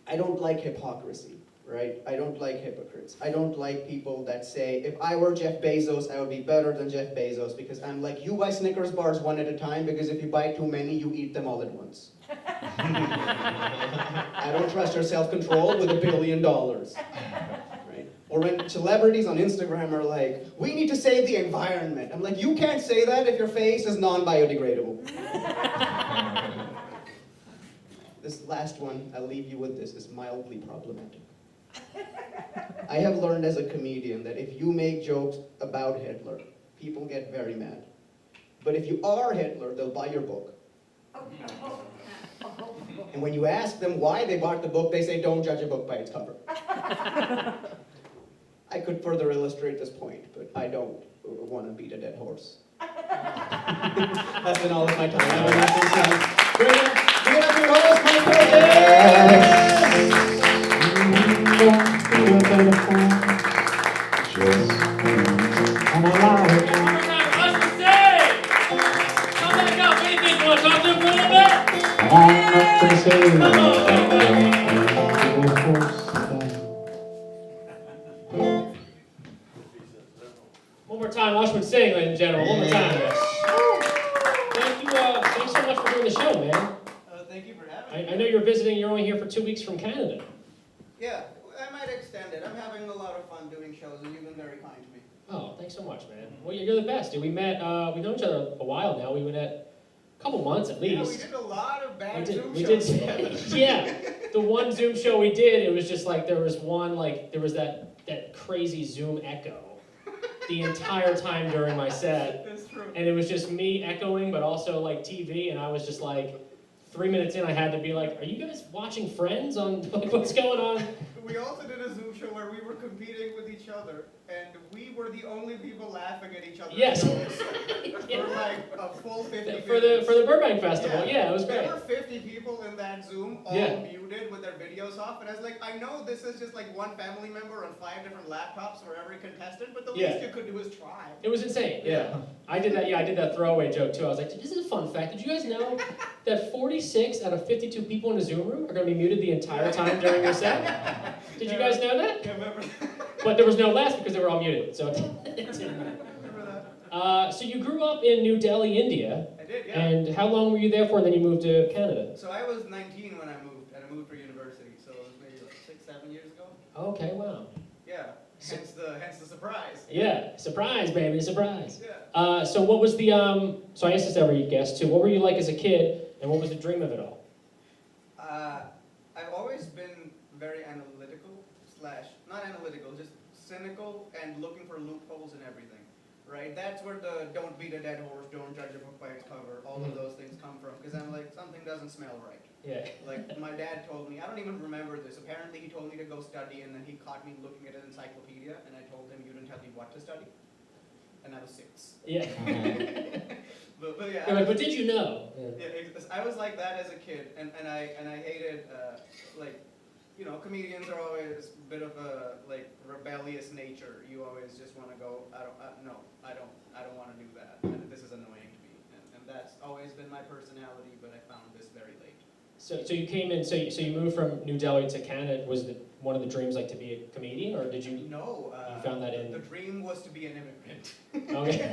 S3: I don't like hypocrisy, right? I don't like hypocrites. I don't like people that say, if I were Jeff Bezos, I would be better than Jeff Bezos, because I'm like, you buy Snickers bars one at a time, because if you buy too many, you eat them all at once. I don't trust your self-control with $1 billion. Right? Or when celebrities on Instagram are like, we need to save the environment. I'm like, you can't say that if your face is non-biodegradable. This last one, I'll leave you with this, is mildly problematic. I have learned as a comedian that if you make jokes about Hitler, people get very mad. But if you are Hitler, they'll buy your book. And when you ask them why they bought the book, they say, don't judge a book by its cover. I could further illustrate this point, but I don't want to beat a dead horse. That's been all of my time. Have a nice time. Bruno, give it up to your host, Mike
S2: I'm alive. I'm up to the stage.
S4: One more time, Ashwyn Singh, ladies and gentlemen. One more time. Thank you. Thanks so much for doing the show, man.
S12: Thank you for having me.
S4: I know you're visiting. You're only here for 2 weeks from Canada.
S12: Yeah, I might extend it. I'm having a lot of fun doing shows, and you've been very kind to me.
S4: Oh, thanks so much, man. Well, you're the best, dude. We met. We've known each other a while now. We met a couple months at least.
S12: Yeah, we did a lot of bad Zoom
S4: we
S12: shows
S4: did.
S12: together.
S4: Yeah, the one Zoom show we did, it was just like there was that crazy Zoom echo the entire time during my set.
S12: That's true.
S4: And it was just me echoing, but also like TV, and I was just like, 3 minutes in, I had to be like, are you guys watching Friends on, like, what's going on?
S12: We also did a Zoom show where we were competing with each other, and we were the only people laughing at each other.
S4: Yes.
S12: For like a full 50
S4: For the Burbank Festival, yeah, it was great.
S12: There were 50 people in that Zoom, all muted with their videos off, and I was like, I know this is just like one family member on 5 different laptops for every contestant, but the least you could do is try.
S4: It was insane, yeah. I did that throwaway joke too. I was like, this is a fun fact. Did you guys know that 46 out of 52 people in a Zoom room are going to be muted the entire time during your set? Did you guys know that?
S12: Yeah, remember.
S4: But there was no laughs because they were all muted, so it didn't matter. So you grew up in New Delhi, India.
S12: I did, yeah.
S4: And how long were you there for, and then you moved to Canada?
S12: So I was 19 when I moved, and I moved for university, so it was maybe like 6-7 years ago.
S4: Okay, wow.
S12: Yeah, hence the surprise.
S4: Yeah, surprise, baby, surprise.
S12: Yeah.
S4: So what was the, so I asked this every guest too, what were you like as a kid, and what was the dream of it all?
S12: I've always been very analytical, not analytical, just cynical and looking for loopholes in everything. Right? That's where the don't beat a dead horse, don't judge a book by its cover, all of those things come from. Because I'm like, something doesn't smell right.
S4: Yeah.
S12: Like, my dad told me, I don't even remember this. Apparently, he told me to go study, and then he caught me looking at an encyclopedia, and I told him, you didn't tell me what to study. And I was 6.
S4: Yeah.
S12: but yeah.
S4: You're like, but did you know?
S12: Yeah, I was like that as a kid, and I hated, like, you know, comedians are always a bit of a like rebellious nature. You always just want to go, I don't want to do that. And this is annoying to me, and that's always been my personality. But I found this very late.
S4: So you came in. So you moved from New Delhi to Canada. Was one of the dreams like to be a comedian, or did you?
S12: No.
S4: You found that in.
S12: The dream was to be an immigrant.
S4: Okay.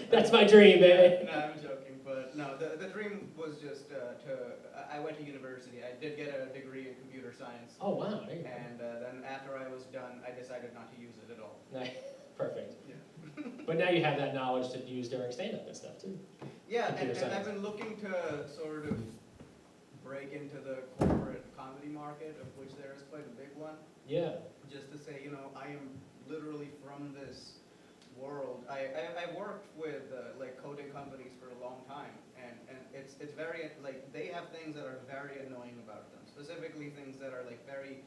S4: That's my dream, baby.
S12: No, I'm joking, but no. The dream was just I went to university. I did get a degree in computer science.
S4: Oh wow!
S12: And then after I was done, I decided not to use it at all.
S4: Nice. Perfect.
S12: Yeah.
S4: But now you have that knowledge to use during stand-up and stuff too.
S12: Yeah, and I've been looking to sort of break into the corporate comedy market, of which there is quite a big one.
S4: Yeah.
S12: Just to say, you know, I am literally from this world. I worked with like coding companies for a long time, and it's very like they have things that are very annoying about them. Specifically, things that are like very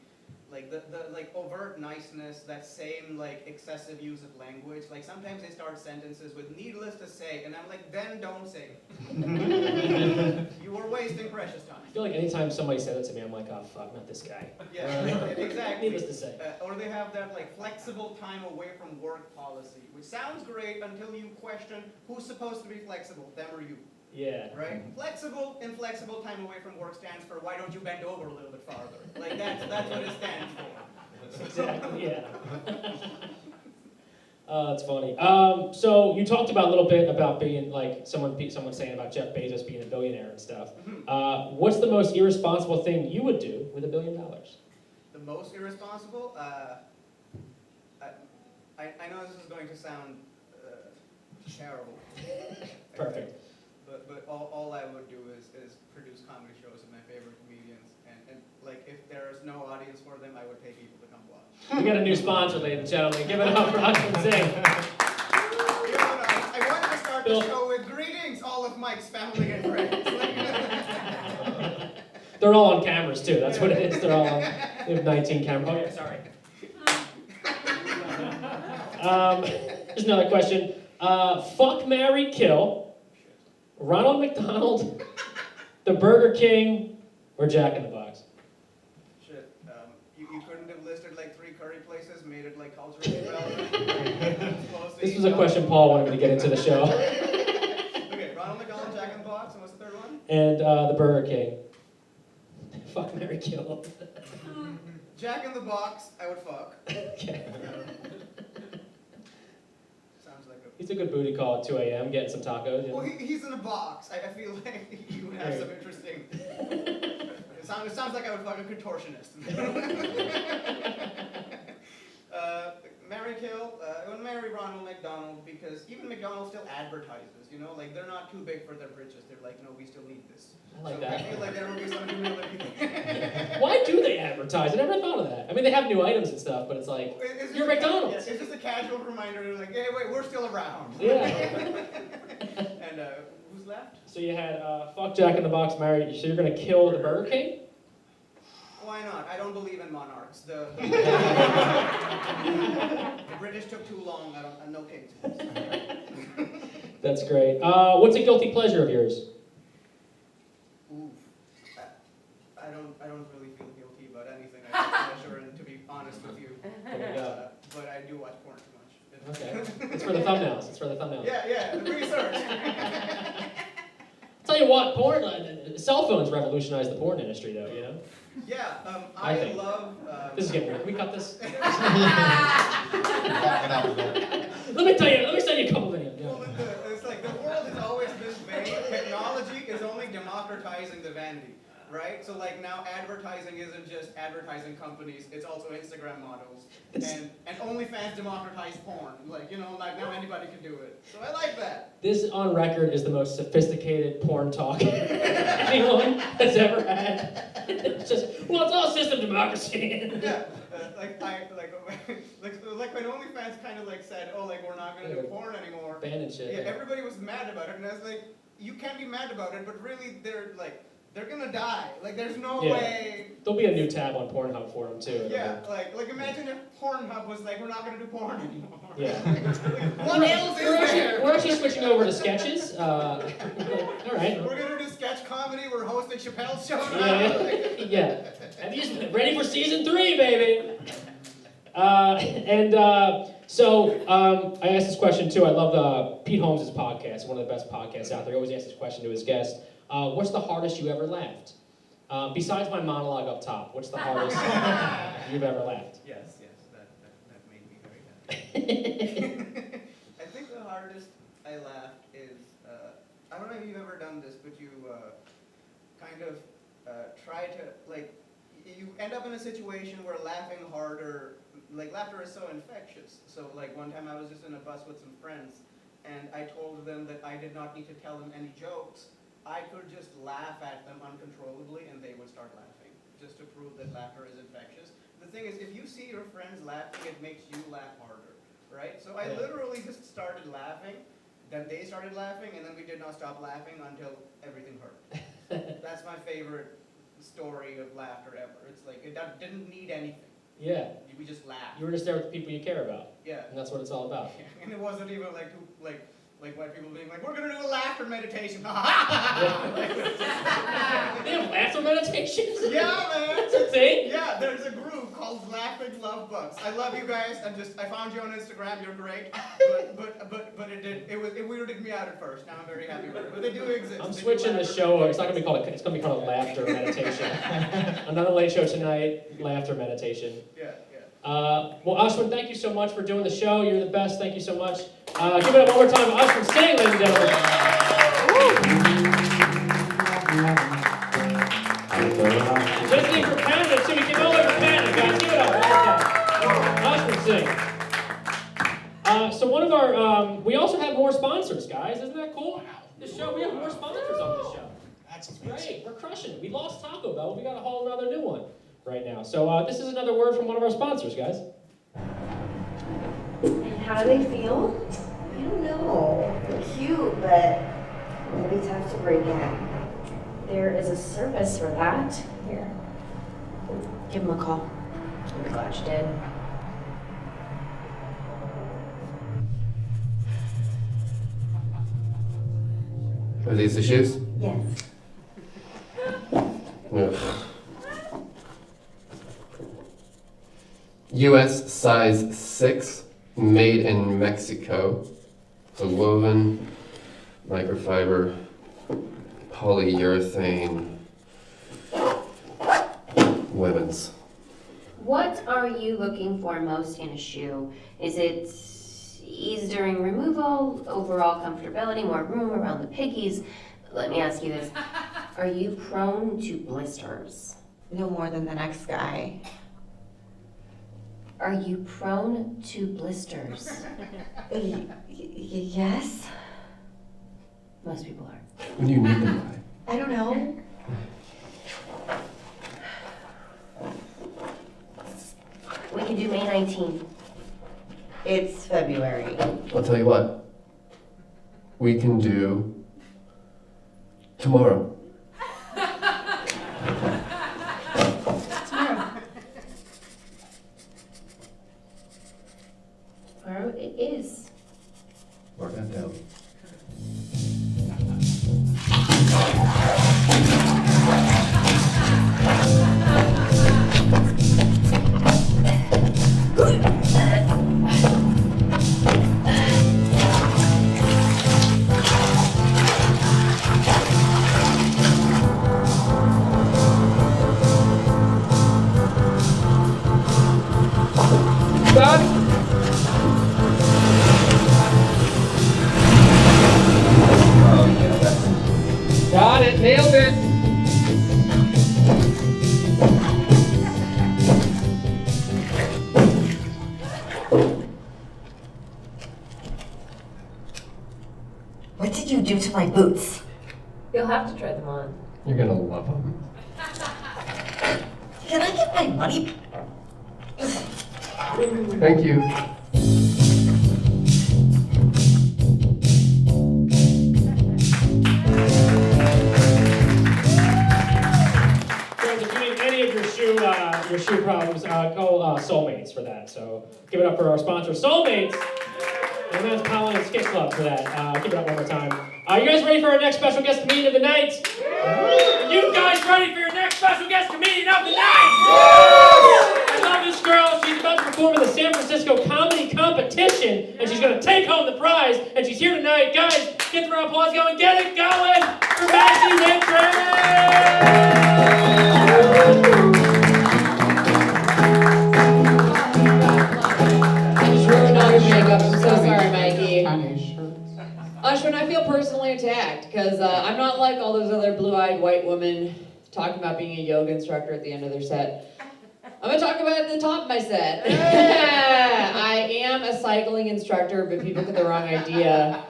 S12: like the like overt niceness, that same like excessive use of language. Like sometimes they start sentences with "needless to say," and I'm like, then don't say it. You are wasting precious time.
S4: I feel like anytime somebody said it to me, I'm like, oh fuck, not this guy.
S12: Yeah, exactly.
S4: Needless to say.
S12: Or they have that like flexible time away from work policy, which sounds great until you question who's supposed to be flexible, them or you.
S4: Yeah.
S12: Right? Flexible, inflexible time away from work stands for why don't you bend over a little bit farther? Like that's what it stands for.
S4: Exactly, yeah. That's funny. So you talked about a little bit about being like someone saying about Jeff Bezos being a billionaire and stuff. What's the most irresponsible thing you would do with $1 billion?
S12: The most irresponsible? I know this is going to sound terrible.
S4: Perfect.
S12: But all I would do is produce comedy shows with my favorite comedians, and like if there's no audience for them, I would pay people to come watch.
S4: We got a new sponsor, ladies and gentlemen. Give it up for Ashwyn Singh.
S12: I wanted to start the show with greetings, all of Mike's family and friends.
S4: They're all on cameras too. That's what it is. They're all on. They have 19 cameras. Oh yeah, sorry. Here's another question. Fuck, marry, kill. Ronald McDonald, the Burger King, or Jack in the Box?
S12: Shit. You couldn't have listed like 3 curry places, made it like culturally relevant.
S4: This was a question Paul wanted me to get into the show.
S12: Okay, Ronald McDonald, Jack in the Box, and what's the third one?
S4: And the Burger King. Fuck, marry, kill.
S12: Jack in the Box, I would fuck.
S4: Okay. He's a good booty call at 2 a.m. getting some tacos.
S12: Well, he's in a box. I feel like he would have some interesting. It sounds like I would fuck a contortionist. Marry Kill, I would marry Ronald McDonald because even McDonald's still advertises, you know? Like, they're not too big for their britches. They're like, no, we still need this.
S4: I like
S12: so
S4: that.
S12: I feel like there will be some humility.
S4: Why do they advertise? I never thought of that. I mean, they have new items and stuff, but it's like, you're McDonald's.
S12: It's just a casual reminder, like, hey, wait, we're still around.
S4: Yeah.
S12: And who's left?
S4: So you had fuck Jack in the Box, marry. So you're gonna kill the Burger King?
S12: Why not? I don't believe in monarchs. The British took too long. No kings.
S4: That's great. What's a guilty pleasure of yours?
S12: Ooh, I don't really feel guilty about anything. I take pleasure in, to be honest with you.
S4: There you go.
S12: But I do watch porn too much.
S4: Okay. It's for the thumbnails. It's for the thumbnails.
S12: Yeah, the research.
S4: Tell you what, porn, cell phones revolutionized the porn industry, though, you know?
S12: Yeah,
S4: I think.
S12: love...
S4: This is getting weird. Can we cut this? Let me send you a couple videos. Yeah.
S12: Well, it's like the world has always been vain. Technology is only democratizing the vanity, right? So like now advertising isn't just advertising companies, it's also Instagram models. And OnlyFans democratized porn. Like, you know, like now anybody can do it. So I like that.
S4: This on record is the most sophisticated porn talk anyone has ever had. It's just, well, it's all system democracy.
S12: Yeah, like when OnlyFans kind of like said, oh, like we're not gonna do porn anymore.
S4: Banning shit.
S12: Yeah, everybody was mad about it, and I was like, you can't be mad about it, but really they're gonna die. Like there's no way.
S4: There'll be a new tab on Pornhub for them too.
S12: Yeah, like imagine if Pornhub was like, we're not gonna do porn anymore.
S4: Yeah.
S12: What else is there?
S4: We're actually switching over to sketches. All right.
S12: We're gonna do sketch comedy. We're hosting Chappelle's show now.
S4: Yeah. Have you ready for season 3, baby? So I asked this question too. I love Pete Holmes' podcast, one of the best podcasts out there. He always asks this question to his guests. What's the hardest you ever laughed? Besides my monologue up top, what's the hardest you've ever laughed?
S12: Yes, that made me very happy. I think the hardest I laughed is, I don't know if you've ever done this, but you kind of try to, like, you end up in a situation where laughing harder, like laughter is so infectious. So like one time I was just in a bus with some friends and I told them that I did not need to tell them any jokes. I could just laugh at them uncontrollably and they would start laughing, just to prove that laughter is infectious. The thing is, if you see your friends laughing, it makes you laugh harder, right? So I literally just started laughing, then they started laughing, and then we did not stop laughing until everything hurt. That's my favorite story of laughter ever. It's like, it didn't need anything.
S4: Yeah.
S12: We just laughed.
S4: You were just there with the people you care about.
S12: Yeah.
S4: And that's what it's all about.
S12: Yeah. And it wasn't even like white people being like, we're gonna do a laughter meditation.
S4: They have laughter meditations?
S12: Yeah, man.
S4: That's a thing?
S12: Yeah, there's a group called Laughing Love Bugs. I love you guys. I found you on Instagram. You're great. But it weirded me out at first. Now I'm very happy with it. But they do exist.
S4: I'm switching the show. It's not gonna be called. It's gonna be called a laughter meditation. Another late show tonight. Laughter meditation.
S12: Yeah.
S4: Well, Ashwyn, thank you so much for doing the show. You're the best. Thank you so much. Give it up one more time for Ashwyn Singh, ladies and gentlemen. Visiting from Canada, too. He came all the way from Canada, guys. Give it up one more time. Ashwyn Singh. So one of our, we also have more sponsors, guys. Isn't that cool? This show, we have more sponsors on this show.
S13: That's
S4: great. We're crushing it. We lost Taco Bell. We got a whole another new one right now. So this is another word from one of our sponsors, guys.
S15: And how do they feel? I don't know. They're cute, but maybe tough to break in. There is a service for that. Here. Give him a call. I'm glad you did.
S10: Are these the shoes?
S15: Yes.
S10: Ugh. US size 6, made in Mexico. So woven, microfiber, polyurethane, women's.
S16: What are you looking for most in a shoe? Is it
S15: ease during removal, overall comfortability, more room around the piggies. Let me ask you this. Are you prone to blisters?
S16: No more than the next guy.
S15: Are you prone to blisters?
S16: Yes?
S15: Most people are.
S10: When do you need them by?
S16: I don't know.
S15: We can do May 19th.
S16: It's February.
S10: I'll tell you what. We can do tomorrow.
S15: Tomorrow it is.
S10: Mark that down. Got it, nailed it.
S16: What did you do to my boots?
S15: You'll have to try them on.
S10: You're gonna love them.
S16: Can I get my money?
S10: Thank you.
S4: Guys, if you need any of your shoe problems, call Soulmates for that. So give it up for our sponsor, Soulmates. And that's Paullin and Skit Club for that. Give it up one more time. You guys ready for our next special guest comedian of the night? You guys ready for your next special guest comedian of the night? I love this girl. She's about to perform in the San Francisco Comedy Competition, and she's going to take home the prize. And she's here tonight. Guys, get the round of applause going. Get it going for Maxi Witrak!
S17: Ruined all your makeup. I'm so sorry, Mikey. Ashwyn, I feel personally attacked because I'm not like all those other blue-eyed white women talking about being a yoga instructor at the end of their set. I'm going to talk about it at the top of my set. I am a cycling instructor, but people get the wrong idea.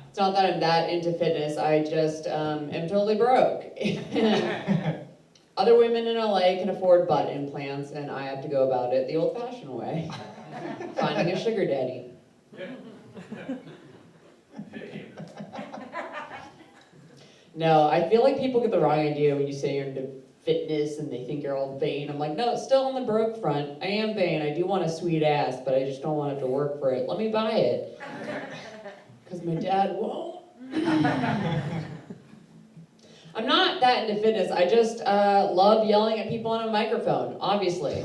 S17: It's not that I'm that into fitness. I just am totally broke. Other women in LA can afford butt implants, and I have to go about it the old-fashioned way. Finding a sugar daddy. No, I feel like people get the wrong idea when you say you're into fitness and they think you're all vain. I'm like, no, still on the broke front. I am vain. I do want a sweet ass, but I just don't want to have to work for it. Let me buy it. Because my dad won't. I'm not that into fitness. I just love yelling at people on a microphone, obviously.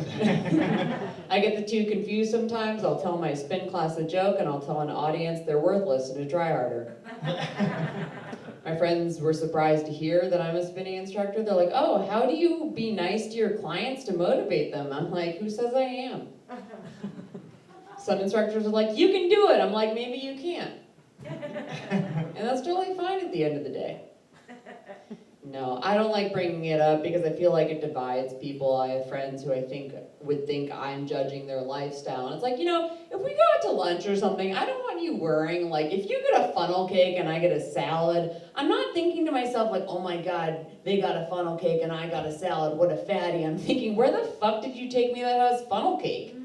S17: I get the two confused sometimes. I'll tell my spin class a joke, and I'll tell an audience they're worthless and to try harder. My friends were surprised to hear that I'm a spinning instructor. They're like, oh, how do you be nice to your clients to motivate them? I'm like, who says I am? Some instructors are like, you can do it. I'm like, maybe you can't. And that's totally fine at the end of the day. No, I don't like bringing it up because I feel like it divides people. I have friends who I think would think I'm judging their lifestyle. And it's like, you know, if we go out to lunch or something, I don't want you worrying, like, if you get a funnel cake and I get a salad, I'm not thinking to myself, like, oh my God, they got a funnel cake and I got a salad, what a fatty. I'm thinking, where the fuck did you take me that has funnel cake?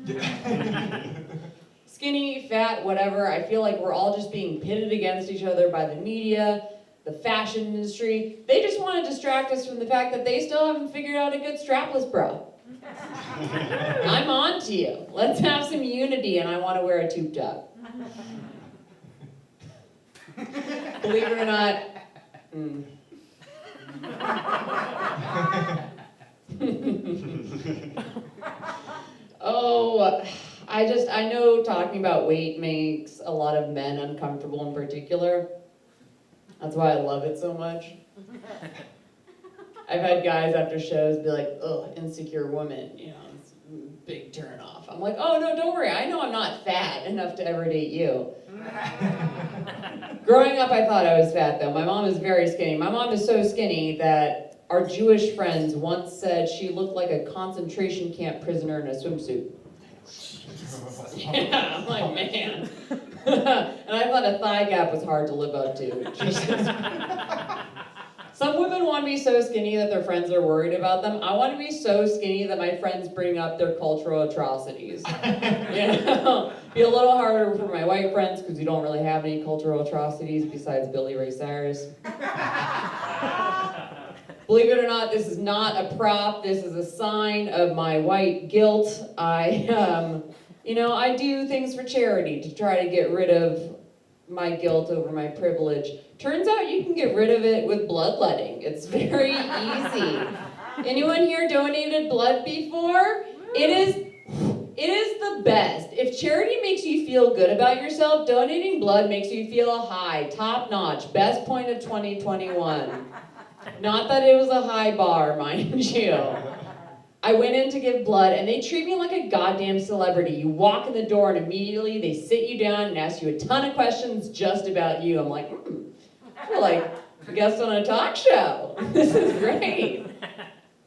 S17: Skinny, fat, whatever. I feel like we're all just being pitted against each other by the media, the fashion industry. They just want to distract us from the fact that they still haven't figured out a good strapless bra. I'm on to you. Let's have some unity, and I want to wear a tube top. Believe it or not, oh, I know talking about weight makes a lot of men uncomfortable in particular. That's why I love it so much. I've had guys after shows be like, oh, insecure woman, you know, big turn off. I'm like, oh no, don't worry, I know I'm not fat enough to ever date you. Growing up, I thought I was fat though. My mom is very skinny. My mom is so skinny that our Jewish friends once said she looked like a concentration camp prisoner in a swimsuit. Yeah, I'm like, man. And I thought a thigh gap was hard to live up to. Jesus. Some women want to be so skinny that their friends are worried about them. I want to be so skinny that my friends bring up their cultural atrocities. You know? Be a little harder for my white friends because we don't really have any cultural atrocities besides Billy Ray Cyrus. Believe it or not, this is not a prop. This is a sign of my white guilt. I do things for charity to try to get rid of my guilt over my privilege. Turns out you can get rid of it with bloodletting. It's very easy. Anyone here donated blood before? It is the best. If charity makes you feel good about yourself, donating blood makes you feel high, top notch, best point of 2021. Not that it was a high bar, mind you. I went in to give blood, and they treat me like a goddamn celebrity. You walk in the door, and immediately they sit you down and ask you a ton of questions just about you. I'm like, I feel like a guest on a talk show. This is great.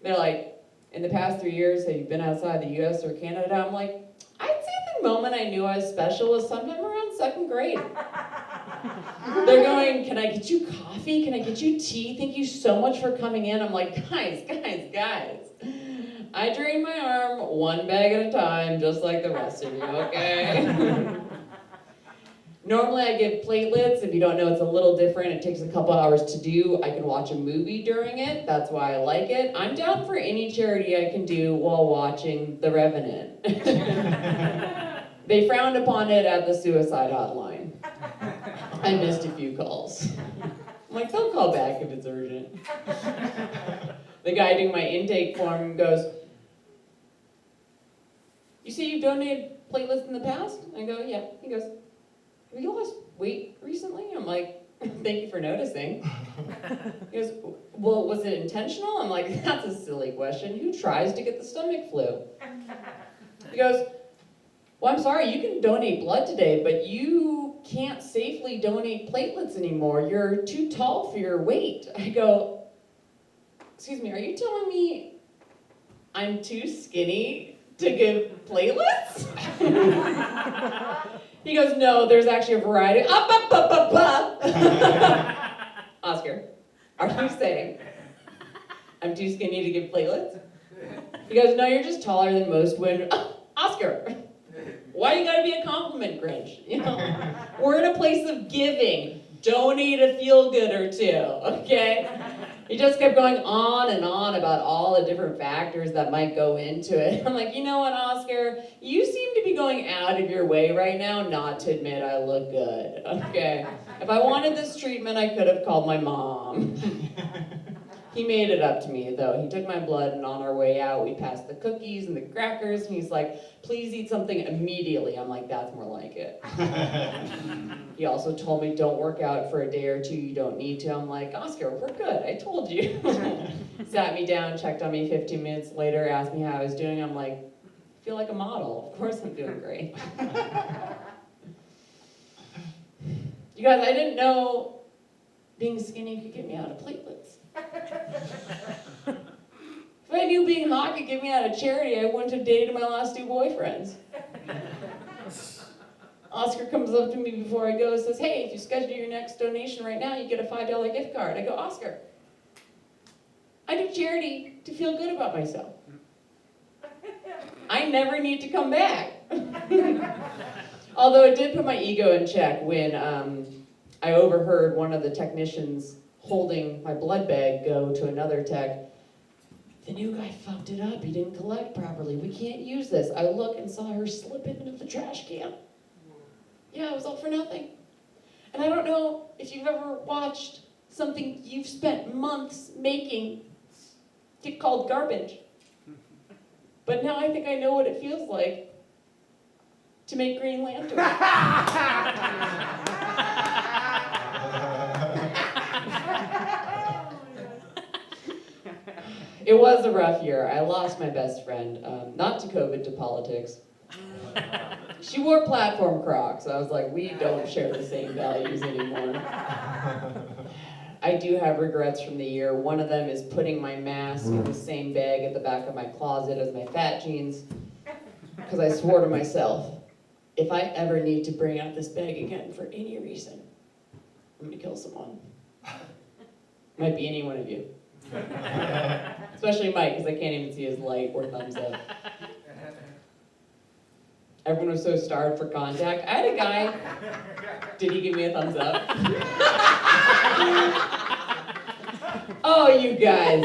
S17: They're like, in the past 3 years, have you been outside the US or Canada? I'm like, I'd say the moment I knew I was special was sometime around 2nd grade. They're going, can I get you coffee? Can I get you tea? Thank you so much for coming in. I'm like, guys. I drain my arm one bag at a time, just like the rest of you, okay? Normally I give platelets. If you don't know, it's a little different. It takes a couple hours to do. I can watch a movie during it. That's why I like it. I'm down for any charity I can do while watching The Revenant. They frowned upon it at the suicide hotline. I missed a few calls. I'm like, they'll call back if it's urgent. The guy doing my intake form goes, you say you've donated platelets in the past? I go, yeah. He goes, have you lost weight recently? I'm like, thank you for noticing. He goes, well, was it intentional? I'm like, that's a silly question. Who tries to get the stomach flu? He goes, well, I'm sorry, you can donate blood today, but you can't safely donate platelets anymore. You're too tall for your weight. I go, excuse me, are you telling me I'm too skinny to give platelets? He goes, no, there's actually a variety. Oscar, are you saying I'm too skinny to give platelets? He goes, no, you're just taller than most women. Oscar, why you gotta be a compliment Grinch? You know, we're in a place of giving. Donate a feel-good or two, okay? He just kept going on and on about all the different factors that might go into it. I'm like, you know what, Oscar? You seem to be going out of your way right now not to admit I look good, okay? If I wanted this treatment, I could have called my mom. He made it up to me, though. He took my blood, and on our way out, we passed the cookies and the crackers, and he's like, please eat something immediately. I'm like, that's more like it. He also told me, don't work out for a day or two, you don't need to. I'm like, Oscar, we're good, I told you. Sat me down, checked on me 15 minutes later, asked me how I was doing. I'm like, I feel like a model. Of course I'm doing great. You guys, I didn't know being skinny could get me out of platelets. If I knew being hot could get me out of charity, I wouldn't have dated my last 2 boyfriends. Oscar comes up to me before I go and says, hey, if you schedule your next donation right now, you get a $5 gift card. I go, Oscar, I do charity to feel good about myself. I never need to come back. Although it did put my ego in check when I overheard one of the technicians holding my blood bag go to another tech. The new guy fucked it up. He didn't collect properly. We can't use this. I look and saw her slip it into the trash can. Yeah, it was all for nothing. And I don't know if you've ever watched something you've spent months making get called garbage. But now I think I know what it feels like to make Green Lantern. It was a rough year. I lost my best friend, not to COVID, to politics. She wore platform Crocs. I was like, we don't share the same values anymore. I do have regrets from the year. One of them is putting my mask in the same bag at the back of my closet as my fat jeans, because I swore to myself, if I ever need to bring out this bag again for any reason, I'm gonna kill someone. Might be any one of you. Especially Mike, because I can't even see his light or thumbs up. Everyone was so starved for contact. I had a guy, did he give me a thumbs up? Oh, you guys,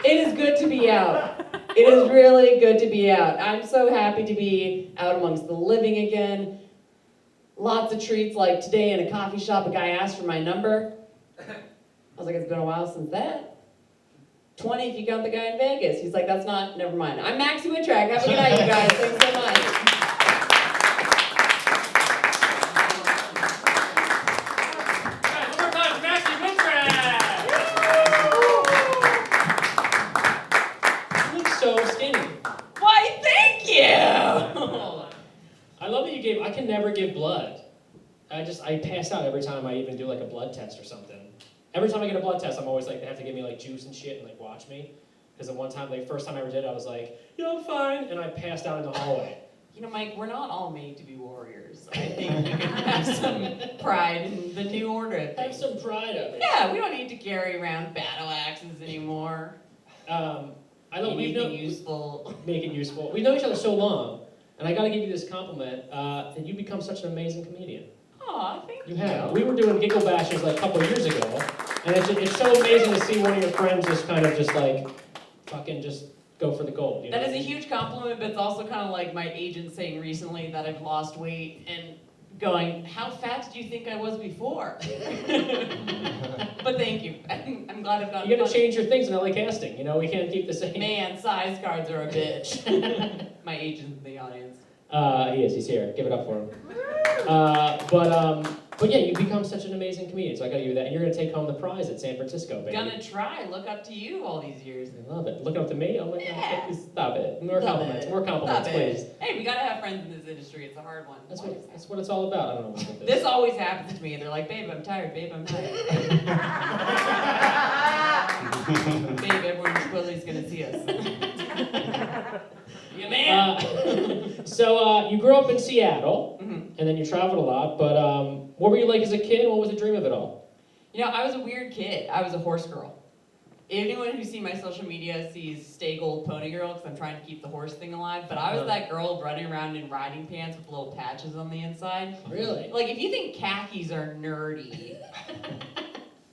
S17: it is good to be out. It is really good to be out. I'm so happy to be out amongst the living again. Lots of treats, like today in a coffee shop, a guy asked for my number. I was like, it's been a while since that. 20 if you count the guy in Vegas. He's like, that's not, never mind. I'm Maxi Witrak. Have a good night, you guys. Thanks so much.
S4: I can never give blood. I pass out every time I even do like a blood test or something. Every time I get a blood test, I'm always like, they have to give me like juice and shit and like watch me. Because the one time, the first time I ever did it, I was like, yeah, I'm fine. And I passed out in the hallway.
S17: You know, Mike, we're not all made to be warriors. I think we can have some pride in the new order of things.
S4: Have some pride of it.
S17: Yeah, we don't need to carry around battle axes anymore.
S4: I don't
S17: Make it useful.
S4: Make it useful. We've known each other so long. And I gotta give you this compliment, that you become such an amazing comedian.
S17: Aw, thank you.
S4: You have. We were doing Giggle Bashers like a couple of years ago, and it's so amazing to see one of your friends just kind of just like, fucking just go for the gold. You know?
S17: That is a huge compliment, but it's also kind of like my agent saying recently that I've lost weight and going, how fat did you think I was before? But thank you. I'm glad I've gotten.
S4: You gotta change your things in LA casting. You know, we can't keep the same.
S17: Man, size cards are a bitch. My agent's in the audience.
S4: He is. He's here. Give it up for him. But yeah, you've become such an amazing comedian. So I gotta give you that. And you're gonna take home the prize at San Francisco, baby.
S17: Gonna try. Look up to you all these years.
S4: I love it. Looking up to me? Oh my
S17: Yeah.
S4: God. Stop it. More compliments. More compliments, please.
S17: Hey, we gotta have friends in this industry. It's a hard one.
S4: That's what it's all about. I don't know what it is.
S17: This always happens to me. They're like, babe, I'm tired. Babe, I'm tired. Babe, everyone's Willie's gonna see us. Yeah, man.
S4: So you grew up in Seattle, and then you traveled a lot, but what were you like as a kid, and what was the dream of it all?
S17: You know, I was a weird kid. I was a horse girl. Anyone who sees my social media sees Stay Gold Pony Girl, because I'm trying to keep the horse thing alive, but I was that girl running around in riding pants with little patches on the inside.
S4: Really?
S17: Like, if you think khakis are nerdy,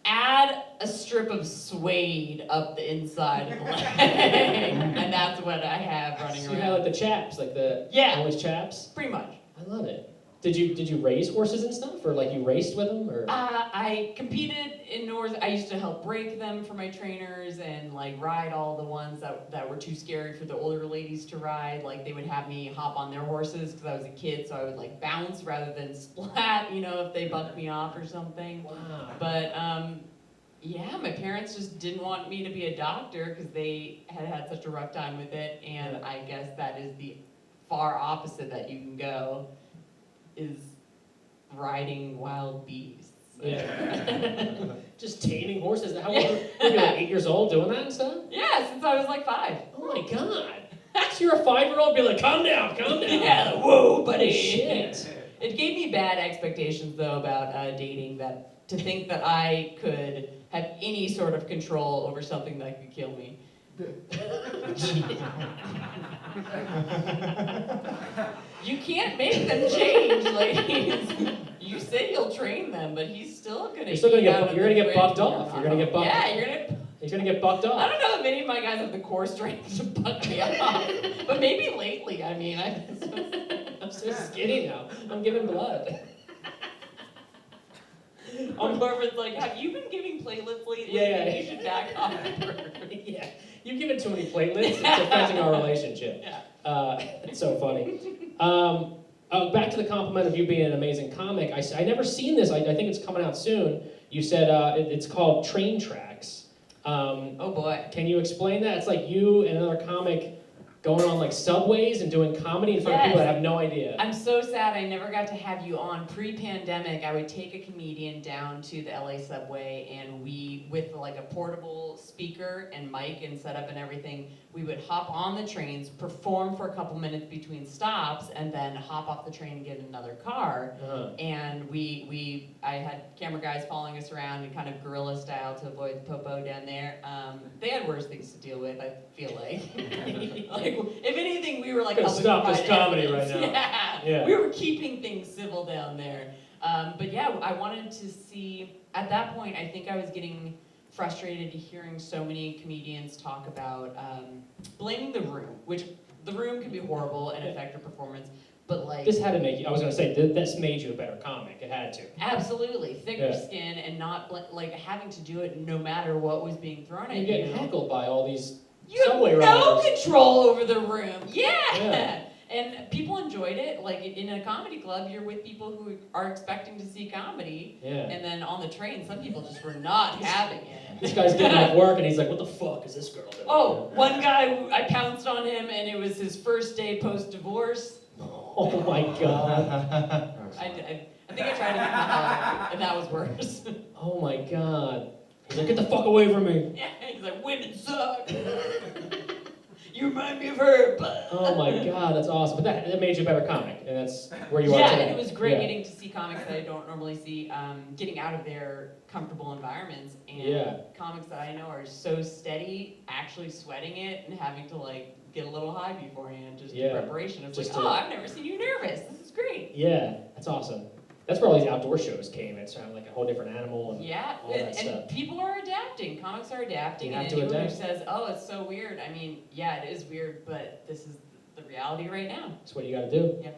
S17: add a strip of suede up the inside of the leg, and that's what I have running
S4: So
S17: around.
S4: you had like the chaps, like the always chaps?
S17: Pretty much.
S4: I love it. Did you raise horses and stuff, or like you raced with them, or?
S17: I competed indoors. I used to help break them for my trainers and like ride all the ones that were too scary for the older ladies to ride. Like they would have me hop on their horses because I was a kid, so I would like bounce rather than splat, you know, if they bucked me off or something.
S4: Wow.
S17: But yeah, my parents just didn't want me to be a doctor because they had had such a rough time with it, and I guess that is the far opposite that you can go, is riding wild beasts.
S4: Yeah. Just taming horses. How old were you, like 8 years old doing that and stuff?
S17: Yeah, since I was like 5.
S4: Oh my God. So you're a 5-year-old, be like, calm down, calm down.
S17: Yeah, whoa, buddy.
S4: Oh, shit.
S17: It gave me bad expectations though about dating, that to think that I could have any sort of control over something that could kill me. You can't make them change, ladies. You say you'll train them, but he's still gonna.
S4: You're still gonna get bucked off. You're gonna get bucked.
S17: Yeah,
S4: you're gonna get bucked off.
S17: I don't know if any of my guys have the core strength to buck me off, but maybe lately. I mean,
S4: I'm so skinny now. I'm giving blood.
S17: Corbin's like, have you been giving platelets lately?
S4: Yeah.
S17: You should back off.
S4: Yeah. You've given too many platelets. It's affecting our relationship.
S17: Yeah.
S4: It's so funny. Back to the compliment of you being an amazing comic. I never seen this. I think it's coming out soon. You said it's called Train Tracks.
S17: Oh boy.
S4: Can you explain that? It's like you and another comic going on like subways and doing comedy in front of people that have no idea.
S17: I'm so sad I never got to have you on. Pre-pandemic, I would take a comedian down to the LA subway, and we, with like a portable speaker and mic and setup and everything, we would hop on the trains, perform for a couple minutes between stops, and then hop off the train and get in another car. And I had camera guys following us around in kind of guerrilla style to avoid the popo down there. They had worse things to deal with, I feel like. Like, if anything, we were like,
S4: Could've stopped this comedy right now.
S17: Yeah. We were keeping things civil down there. But yeah, I wanted to see, at that point, I think I was getting frustrated hearing so many comedians talk about blaming the room, which the room can be horrible and affect your performance, but like...
S4: This had to make you, I was going to say, this made you a better comic. It had to.
S17: Absolutely. Thicker skin and not like having to do it no matter what was being thrown at you.
S4: You're getting heckled by all these
S17: You
S4: subway
S17: have no
S4: riders.
S17: control over the room. Yeah. And people enjoyed it. Like in a comedy club, you're with people who are expecting to see comedy.
S4: Yeah.
S17: And then on the train, some people just were not having it.
S4: This guy's getting off work and he's like, what the fuck is this girl doing?
S17: Oh, one guy, I pounced on him and it was his first day post-divorce.
S4: Oh my God.
S17: I think I tried to give him a hug, and that was worse.
S4: Oh my God. He's like, get the fuck away from me.
S17: Yeah, he's like, women suck. You remind me of her, but...
S4: Oh my God, that's awesome. But that made you a better comic, and that's where you are today.
S17: Yeah, and it was great getting to see comics that I don't normally see, getting out of their comfortable environments, and comics that I know are so steady, actually sweating it, and having to like get a little high beforehand, just in preparation. It's like, I've never seen you nervous. This is great.
S4: Yeah, that's awesome. That's where all these outdoor shows came. It's kind of like a whole different animal and all that
S17: and
S4: stuff.
S17: people are adapting. Comics are adapting, and anyone who says, "Oh, it's so weird," I mean, yeah, it is weird, but this is the reality right now.
S4: That's what you got to do.
S17: Yeah.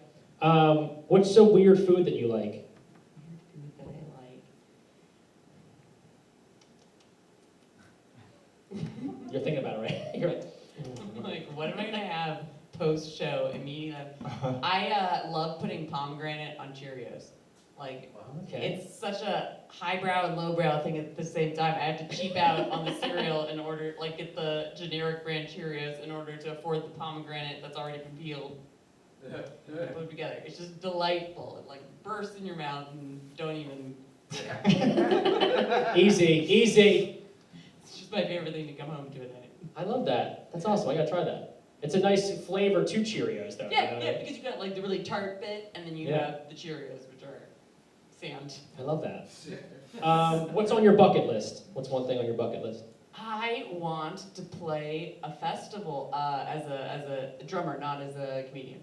S4: What's a weird food that you like?
S17: Weird food that I like.
S4: You're thinking about it, right? You're like,
S17: like, what am I gonna have post-show immediately? I love putting pomegranate on Cheerios. Like, it's such a highbrow and lowbrow thing at the same time. I have to cheap out on the cereal in order, like, get the generic brand Cheerios in order to afford the pomegranate that's already been peeled. Put them together. It's just delightful. It like bursts in your mouth and don't even.
S4: Easy.
S17: It's just my favorite thing to come home to at night.
S4: I love that. That's awesome. I gotta try that. It's a nice flavor to Cheerios, though.
S17: Yeah,
S4: you know?
S17: yeah, because you got like the really tart bit, and then you have the Cheerios, which are sand.
S4: I love that. What's on your bucket list? What's one thing on your bucket list?
S17: I want to play a festival as a drummer, not as a comedian.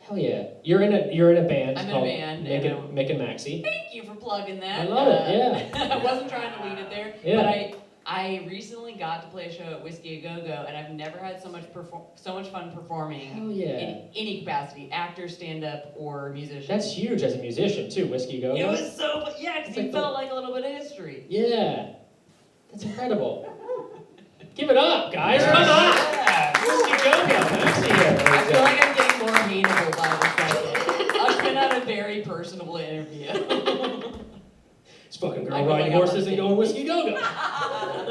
S4: Hell yeah! You're in a band.
S17: I'm in a band.
S4: Mick and Maxi.
S17: Thank you for plugging that.
S4: I love it. Yeah.
S17: I wasn't trying to lead it there, but I recently got to play a show at Whiskey A Go Go, and I've never had so much fun performing in any capacity, actor, stand-up, or musician.
S4: That's huge as a musician too, Whiskey Go Go.
S17: It was so because it felt like a little bit of history.
S4: Yeah, that's incredible. Give it up, guys! Come on! Whiskey Go Go, Maxi here.
S17: I feel like I'm getting more hateable by the second. I've been at a very personable interview.
S4: This fucking girl riding horses and going Whiskey Go Go.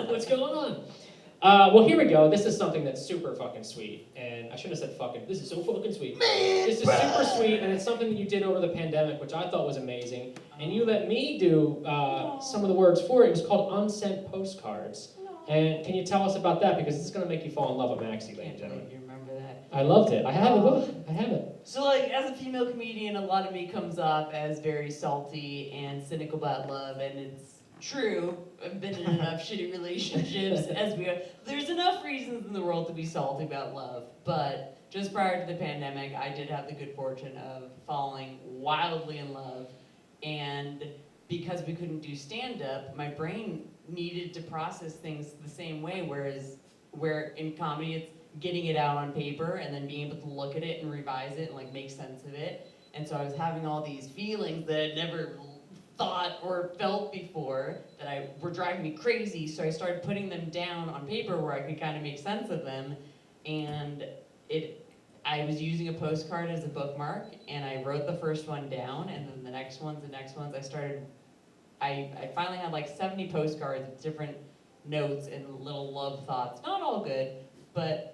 S4: What's going on? Well, here we go. This is something that's super fucking sweet. And I shouldn't have said fucking. This is so fucking sweet. This is super sweet, and it's something that you did over the pandemic, which I thought was amazing. And you let me do some of the words for it. It was called Unsent Postcards. And can you tell us about that? Because it's going to make you fall in love with Maxi, ladies and gentlemen.
S17: You remember that?
S4: I loved it. I have it. I have it.
S17: So, like, as a female comedian, a lot of me comes off as very salty and cynical about love, and it's true. I've been in enough shitty relationships as we are. There's enough reasons in the world to be salty about love, but just prior to the pandemic, I did have the good fortune of falling wildly in love, and because we couldn't do stand-up, my brain needed to process things the same way, where in comedy it's getting it out on paper and then being able to look at it and revise it and like make sense of it. And so I was having all these feelings that I'd never thought or felt before that were driving me crazy. So I started putting them down on paper where I could kind of make sense of them. And I was using a postcard as a bookmark, and I wrote the first one down, and then the next ones. I finally had like 70 postcards with different notes and little love thoughts, not all good, but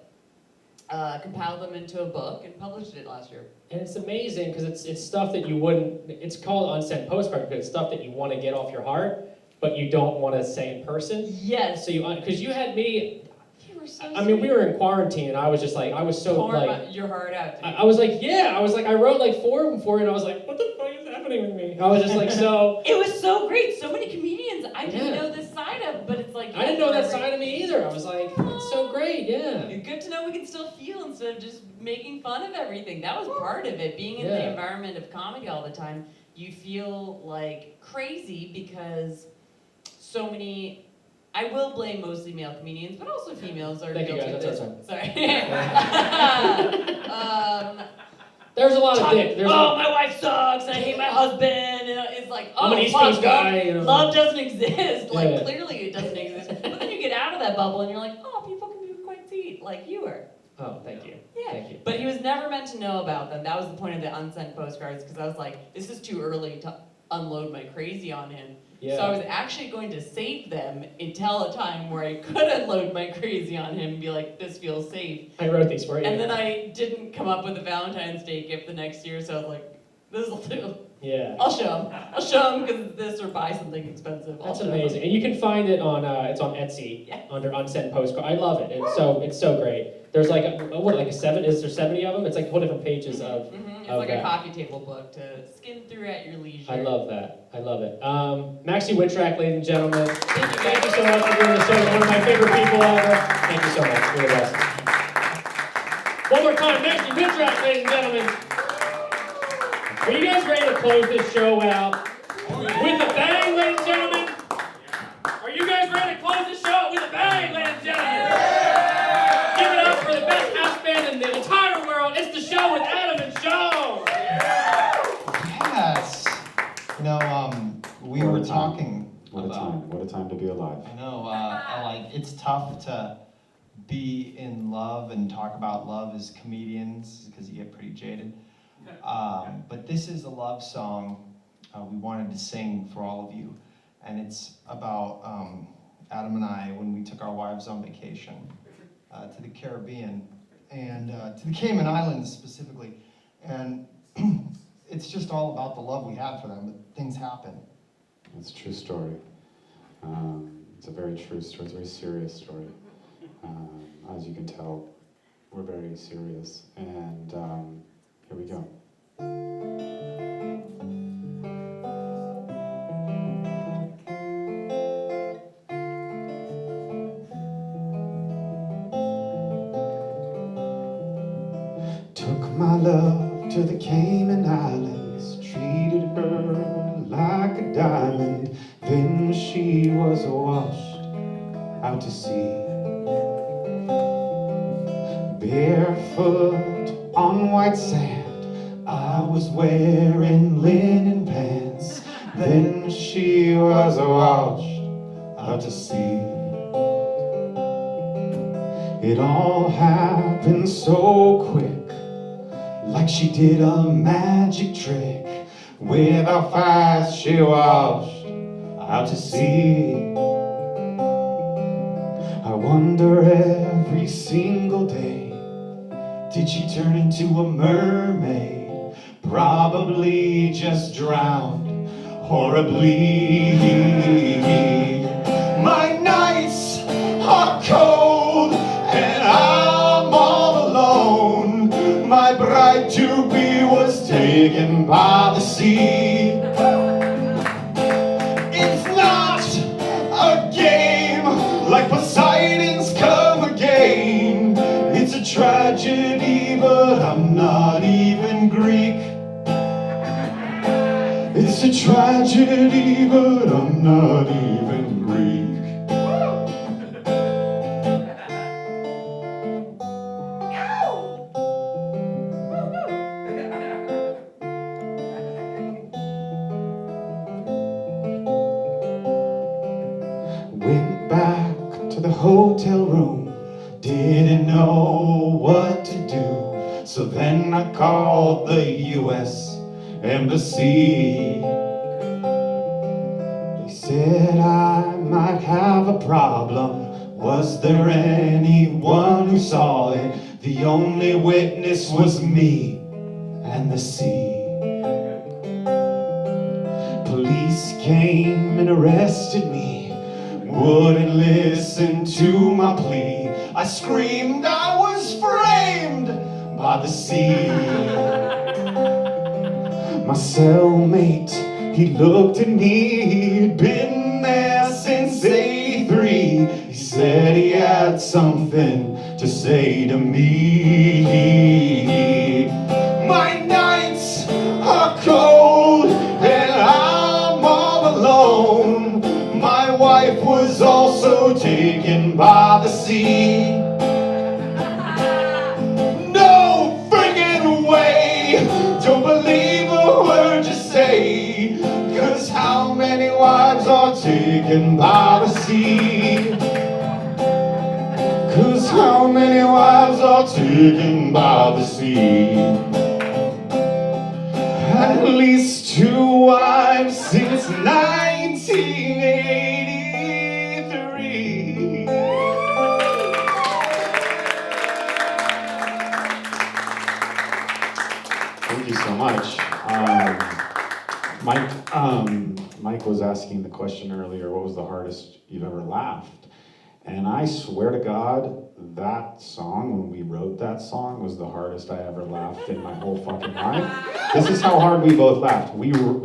S17: compiled them into a book and published it last year.
S4: And it's amazing because it's stuff that you wouldn't, it's called unsent postcard because it's stuff that you want to get off your heart, but you don't want to say in person.
S17: Yes.
S4: So because you had me,
S17: You were so
S4: I mean, we were in quarantine and I was just like, I was so
S17: Pour
S4: like,
S17: your heart out to me.
S4: I was like, yeah, I was like, I wrote like 4 of them for you and I was like, what the fuck is happening with me? I was just like, so.
S17: It was so great. So many comedians I didn't
S4: Yeah.
S17: know this side of, but it's like.
S4: I didn't know that side of me either. I was like, it's so great, yeah.
S17: Good to know we can still feel instead of just making fun of everything. That was part of it. Being in the
S4: Yeah.
S17: environment of comedy all the time, you feel like crazy because so many. I will blame mostly male comedians, but also females are
S4: Thank you,
S17: guilty
S4: guys.
S17: of this.
S4: That's
S17: Sorry.
S4: There's a lot of dick.
S17: My wife sucks, and I hate my husband, and it's like,
S4: I'm an
S17: oh,
S4: East
S17: fuck,
S4: Coast guy, you know.
S17: love doesn't exist. Like,
S4: Yeah.
S17: clearly it doesn't exist. But then you get out of that bubble, and you're like, oh, people can be quite sweet, like you were.
S4: Oh, thank you.
S17: Yeah.
S4: Thank you.
S17: But he was never meant to know about them. That was the point of the unsent postcards, because I was like, this is too early to unload my crazy on him.
S4: Yeah.
S17: So I was actually going to save them until a time where I could unload my crazy on him and be like, this feels safe.
S4: I wrote these for you.
S17: And then I didn't come up with a Valentine's Day gift the next year, so I was like, this'll do.
S4: Yeah.
S17: I'll show him. I'll show him because this or buy something expensive.
S4: That's amazing, and you can find it on it's on Etsy under unsent postcard. I love it. It's so great. There's like a 7? Is there 70 of them? It's like whole different pages of.
S17: It's
S4: of
S17: like
S4: that.
S17: a coffee table book to skim through at your leisure.
S4: I love that. I love it. Maxi Witrak, ladies and gentlemen. Thank you so much for doing the show. One of my favorite people ever. Thank you so much. You're the best. One more time, Maxi Witrak, ladies and gentlemen. Are you guys ready to close this show out with a bang, ladies and gentlemen? Are you guys ready to close this show out with a bang, ladies and gentlemen? Give it up for the best house band in the entire world. It's the show with Adam and Sean.
S3: Yes. You know, we were talking
S18: What a time. What a time to be alive.
S3: I know, like, it's tough to be in love and talk about love as comedians because you get pretty jaded. But this is a love song we wanted to sing for all of you. And it's about Adam and I when we took our wives on vacation to the Caribbean and to the Cayman Islands specifically. And it's just all about the love we have for them, but things happen.
S18: It's a true story. It's a very true story. It's a very serious story. As you can tell, we're very serious. And here we go. Took my love to the Cayman Islands, treated her like a diamond. Then she was washed out to sea. Barefoot on white sand, I was wearing linen pants. Then she was washed out to sea. It all happened so quick, like she did a magic trick. With how fast she washed out to sea. I wonder every single day, did she turn into a mermaid? Probably just drowned horribly. My nights are cold and I'm all alone. My bride-to-be was taken by the sea. It's not a game like Poseidon's come again. It's a tragedy, but I'm not even Greek. It's a tragedy, but I'm not even Greek. Went back to the hotel room, didn't know what to do. So then I called the US Embassy. They said I might have a problem. Was there anyone who saw it? The only witness was me and the sea. Police came and arrested me, wouldn't listen to my plea. I screamed I was framed by the sea. My cellmate, he looked at me, he'd been there since '83. He said he had something to say to me. My nights are cold and I'm all alone. My wife was also taken by the sea. No friggin' way, don't believe a word you say, 'cause how many wives are taken by the sea? 'Cause how many wives are taken by the sea? At least 2 wives since 1983.
S2: Thank you so much. Mike was asking the question earlier, what was the hardest you've ever laughed? And I swear to God, that song, when we wrote that song, was the hardest I ever laughed in my whole fucking life. This is how hard we both laughed.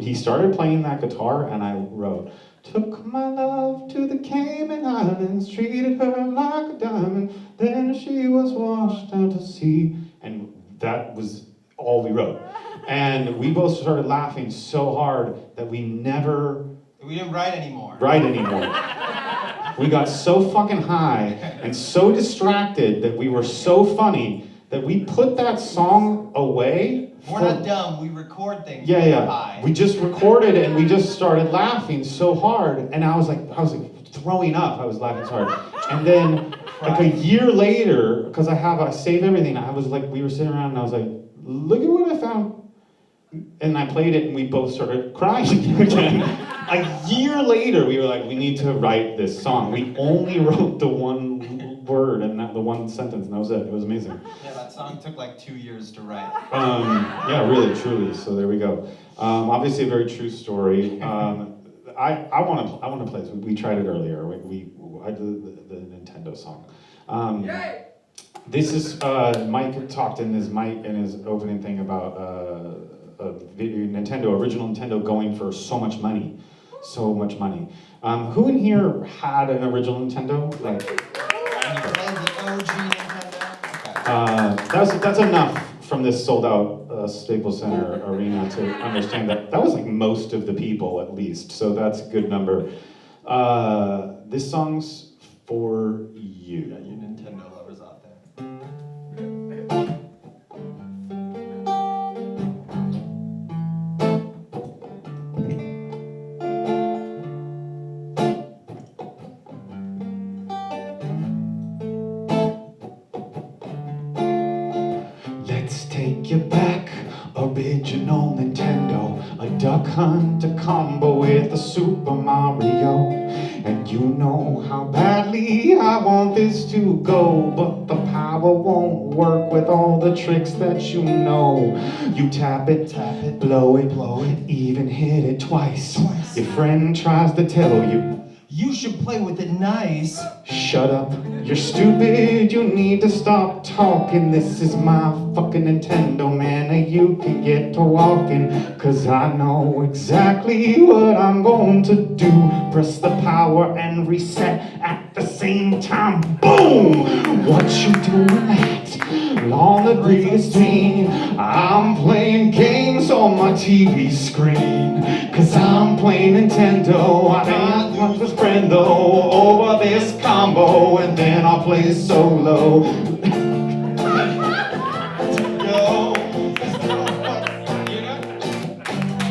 S2: He started playing that guitar and I wrote, took my love to the Cayman Islands, treated her like a diamond, then she was washed out to sea. And that was all we wrote. And we both started laughing so hard that we didn't write anymore. We got so fucking high and so distracted that we were so funny that we put that song away.
S19: We're not dumb, we record things.
S2: Yeah.
S19: High.
S2: We just recorded and we just started laughing so hard, and I was like throwing up. I was laughing so hard. And then like a year later, because I save everything, we were sitting around and I was like, look at what I found. And I played it and we both started crying again. A year later, we were like, we need to write this song. We only wrote the one word and the one sentence, and that was it. It was amazing.
S19: Yeah, that song took like 2 years to write.
S2: Yeah, really, truly. So there we go. Obviously, a very true story. I want to play this. We tried it earlier. I did the Nintendo song. This is Mike talked in his opening thing about original Nintendo going for so much money. Who in here had an original Nintendo? That's enough from this sold out Staples Center arena to understand that was like most of the people at least. So that's a good number. This song's for you.
S19: Yeah, you Nintendo lovers out there.
S18: Take you back, original Nintendo, a Duck Hunt, a combo with a Super Mario. And you know how badly I want this to go, but the power won't work with all the tricks that you know. You tap it, blow it, even hit it twice. Your friend tries to tell you,
S19: you should play with it nice.
S18: Shut up, you're stupid, you need to stop talking. This is my fucking Nintendo, man, and you can get to walking. 'Cause I know exactly what I'm going to do. Press the power and reset at the same time. Boom! What you doing that? On the biggest screen, I'm playing games on my TV screen. 'Cause I'm playing Nintendo, I ain't want to friend though over this combo, and then I'll play solo.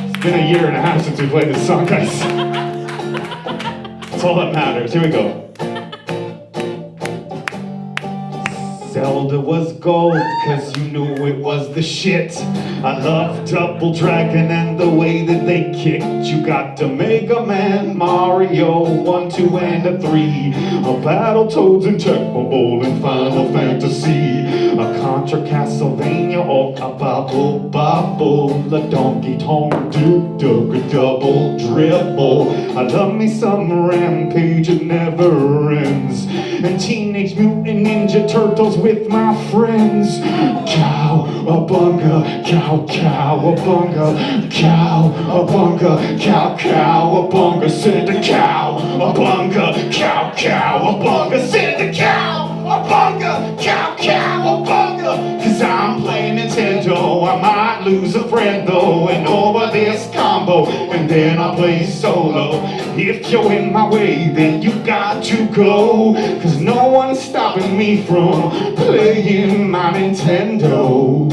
S18: It's been a year and a half since we played this song, guys. That's all that matters. Here we go. Zelda was gold, cause you knew it was the shit. I love Double Dragon and the way that they kicked. You got to Mega Man, Mario, 1, 2, and a 3. A Battletoads and Tecmo Bowl and Final Fantasy. A Contra Castlevania or a Bubble Bobble. A Donkey Kong Duke Duke, a Double Dribble. I love me some Rampage, it never ends. And Teenage Mutant Ninja Turtles with my friends. Cowabunga, cow, cowabunga, cowabunga, cow, cowabunga, send a cowabunga, cow, cowabunga, send a cowabunga, cow, cowabunga. Cause I'm playing Nintendo, I might lose a friend though, and over this combo, and then I'll play solo. If you're in my way, then you got to go, cause no one's stopping me from playing my Nintendo.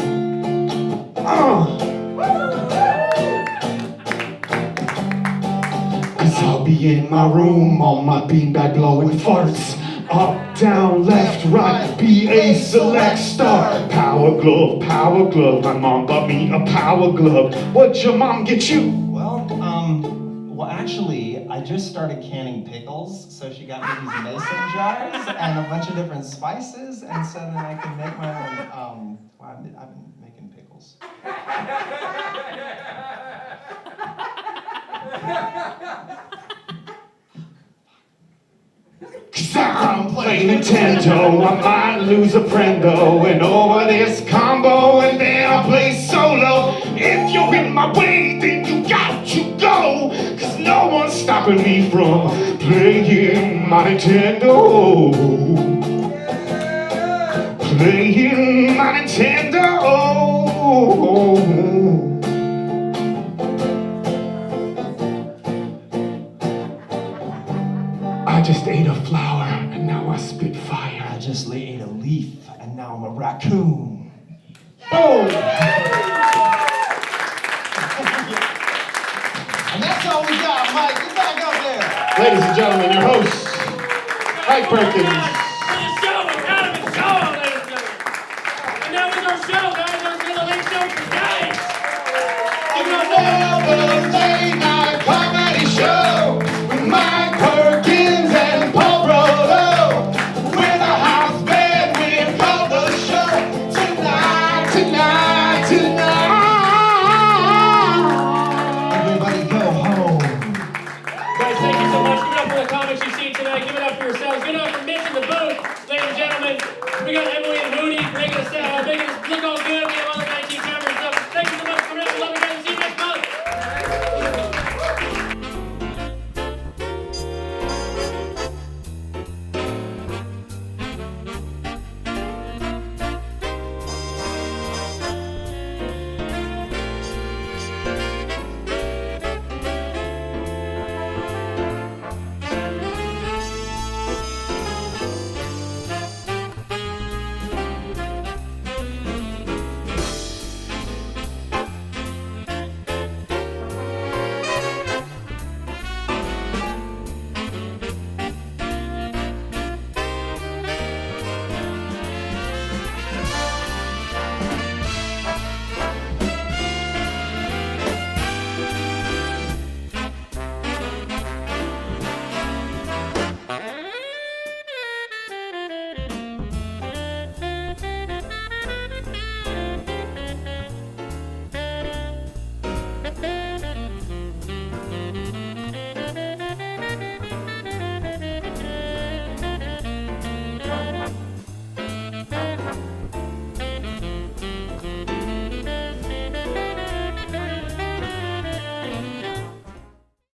S18: Cause I'll be in my room on my beanbag blowing farts. Up, down, left, right, B-A, select, star. Power glove, my mom bought me a power glove. What'd your mom get you?
S19: Well, actually, I just started canning pickles, so she got me these mason jars and a bunch of different spices, and so then I can make my own, I've been making pickles.
S18: Cause I'm playing Nintendo, I might lose a friend though, and over this combo, and then I'll play solo. If you're in my way, then you got to go, cause no one's stopping me from playing my Nintendo. Playing my Nintendo. I just ate a flower, and now I spit fire.
S19: I just ate a leaf, and now I'm a raccoon.
S18: Boom!
S19: And that's all we got, Mike. Get back up there.
S18: Ladies and gentlemen, your host, Mike Perkins.
S4: The show is out of control, ladies and gentlemen. And that was our show, guys. That was the late show for guys.
S3: Another late night comedy show with Mike Perkins and Paul Brodo. With a house band, we call the show tonight.
S19: Everybody go home.
S4: Guys, thank you so much. Give it up for the comics you see tonight. Give it up for yourselves. Give it up for Mitch in the booth, ladies and gentlemen. We got Emily